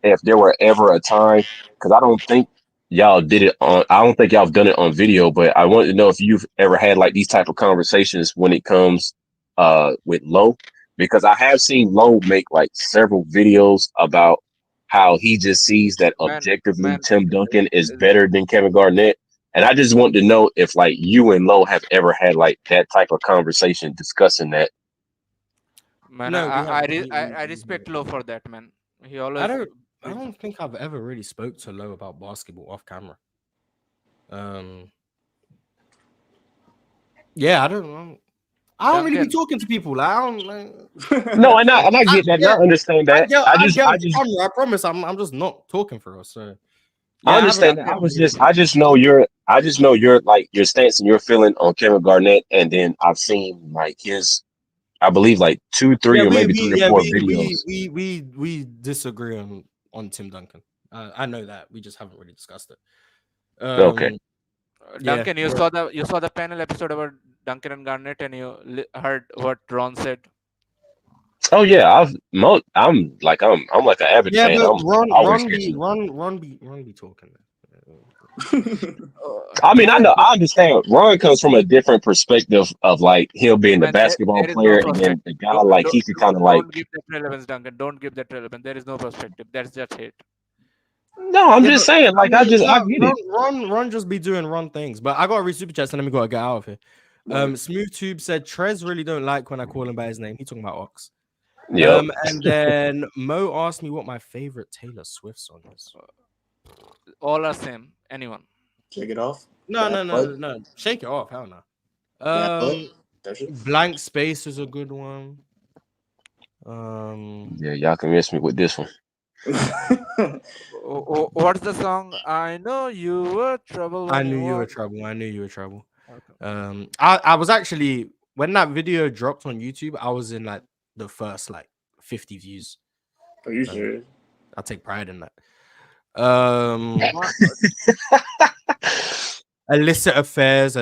if there were ever a time, because I don't think y'all did it on. I don't think y'all have done it on video, but I wanted to know if you've ever had like these type of conversations when it comes with Low, because I have seen Low make like several videos about how he just sees that objectively Tim Duncan is better than Kevin Garnett. And I just wanted to know if like you and Low have ever had like that type of conversation discussing that. Man, no, I respect Low for that, man. He always. I don't think I've ever really spoke to Low about basketball off camera. Yeah, I don't know. I don't really be talking to people. I don't. No, and I get that. I understand that. I promise. I'm just not talking for us. So I understand that. I just know your like your stance and your feeling on Kevin Garnett, and then I've seen like I believe like 2, 3, or maybe 3 or 4 videos. We disagree on Tim Duncan. I know that we just haven't really discussed it. Okay. Duncan, you saw the panel episode about Duncan and Garnett, and you heard what Ron said. Oh yeah, I'm like an avid fan. But Ron be talking. I mean, I understand. Ron comes from a different perspective of like him being the basketball player, and then the guy like he could kind of like. Don't give that relevance, Duncan. Don't give that relevance. There is no perspective. That's just hate. No, I'm just saying. Like I get it. Ron just be doing Ron things. But I got to read Superchats and then we got to get out of here. Smooth Tube said Trez really don't like when I call him by his name. He's talking about Ox. Yeah. And then Mo asked me what my favorite Taylor Swift song is. All are same. Anyone? Shake it off. No. Shake it off. Hell no. Blank Space is a good one. Yeah, y'all convinced me with this one. What's the song? I know you were trouble. I knew you were trouble. Okay. I was actually, when that video dropped on YouTube, I was in like the first like 50 views. Are you serious? I take pride in that. Illicit affairs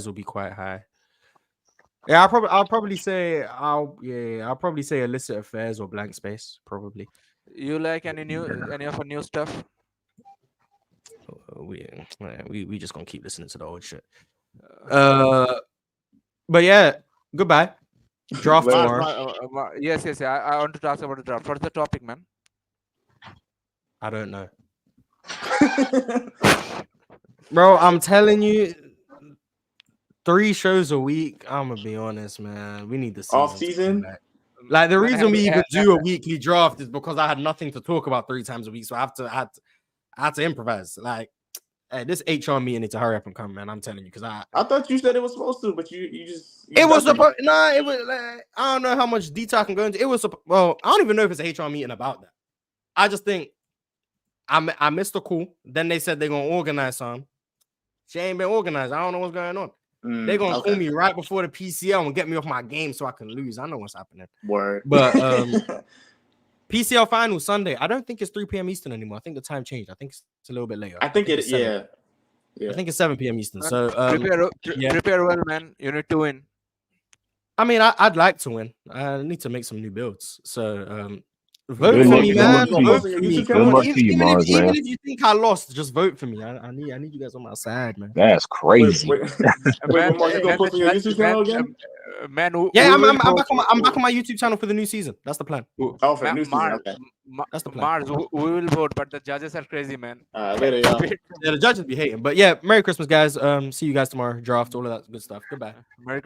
will be quite high. Yeah, I'll probably say illicit affairs or blank space probably. You like any of our new stuff? We just gonna keep listening to the old shit. But yeah, goodbye. Draft tomorrow. Yes. I want to talk about the draft. What's the topic, man? I don't know. Bro, I'm telling you, 3 shows a week. I'm gonna be honest, man. We need the off season. Like the reason we even do a weekly draft is because I had nothing to talk about 3 times a week, so I had to improvise. Like, hey, this HR meeting needs to hurry up and come, man. I'm telling you, because I thought you said it was supposed to, but you just it was supposed. Nah, it was. Like, I don't know how much detail I can go into. It was well, I don't even know if it's a HR meeting about that. I just think I missed the call. Then they said they're gonna organize some. She ain't been organized. I don't know what's going on. They're gonna call me right before the PCL and get me off my game so I can lose. I know what's happening. Word. But PCL final Sunday. I don't think it's 3 p.m. Eastern anymore. I think the time changed. I think it's a little bit later. I think it. Yeah. I think it's 7 p.m. Eastern. So prepare well, man. You need to win. I mean, I'd like to win. I need to make some new builds. So vote for me, man. Vote for me. Even if you think I lost, just vote for me. I need you guys on my side, man. That's crazy. Wait, Mark, you gonna post on your YouTube channel again? Man, I'm back on my YouTube channel for the new season. That's the plan. Oh, for the new season. Okay. That's the plan. Mars, we will vote, but the judges are crazy, man. Later, y'all. Yeah, the judges be hating. But yeah, Merry Christmas, guys. See you guys tomorrow. Draft, all of that good stuff. Goodbye. Merry Christmas.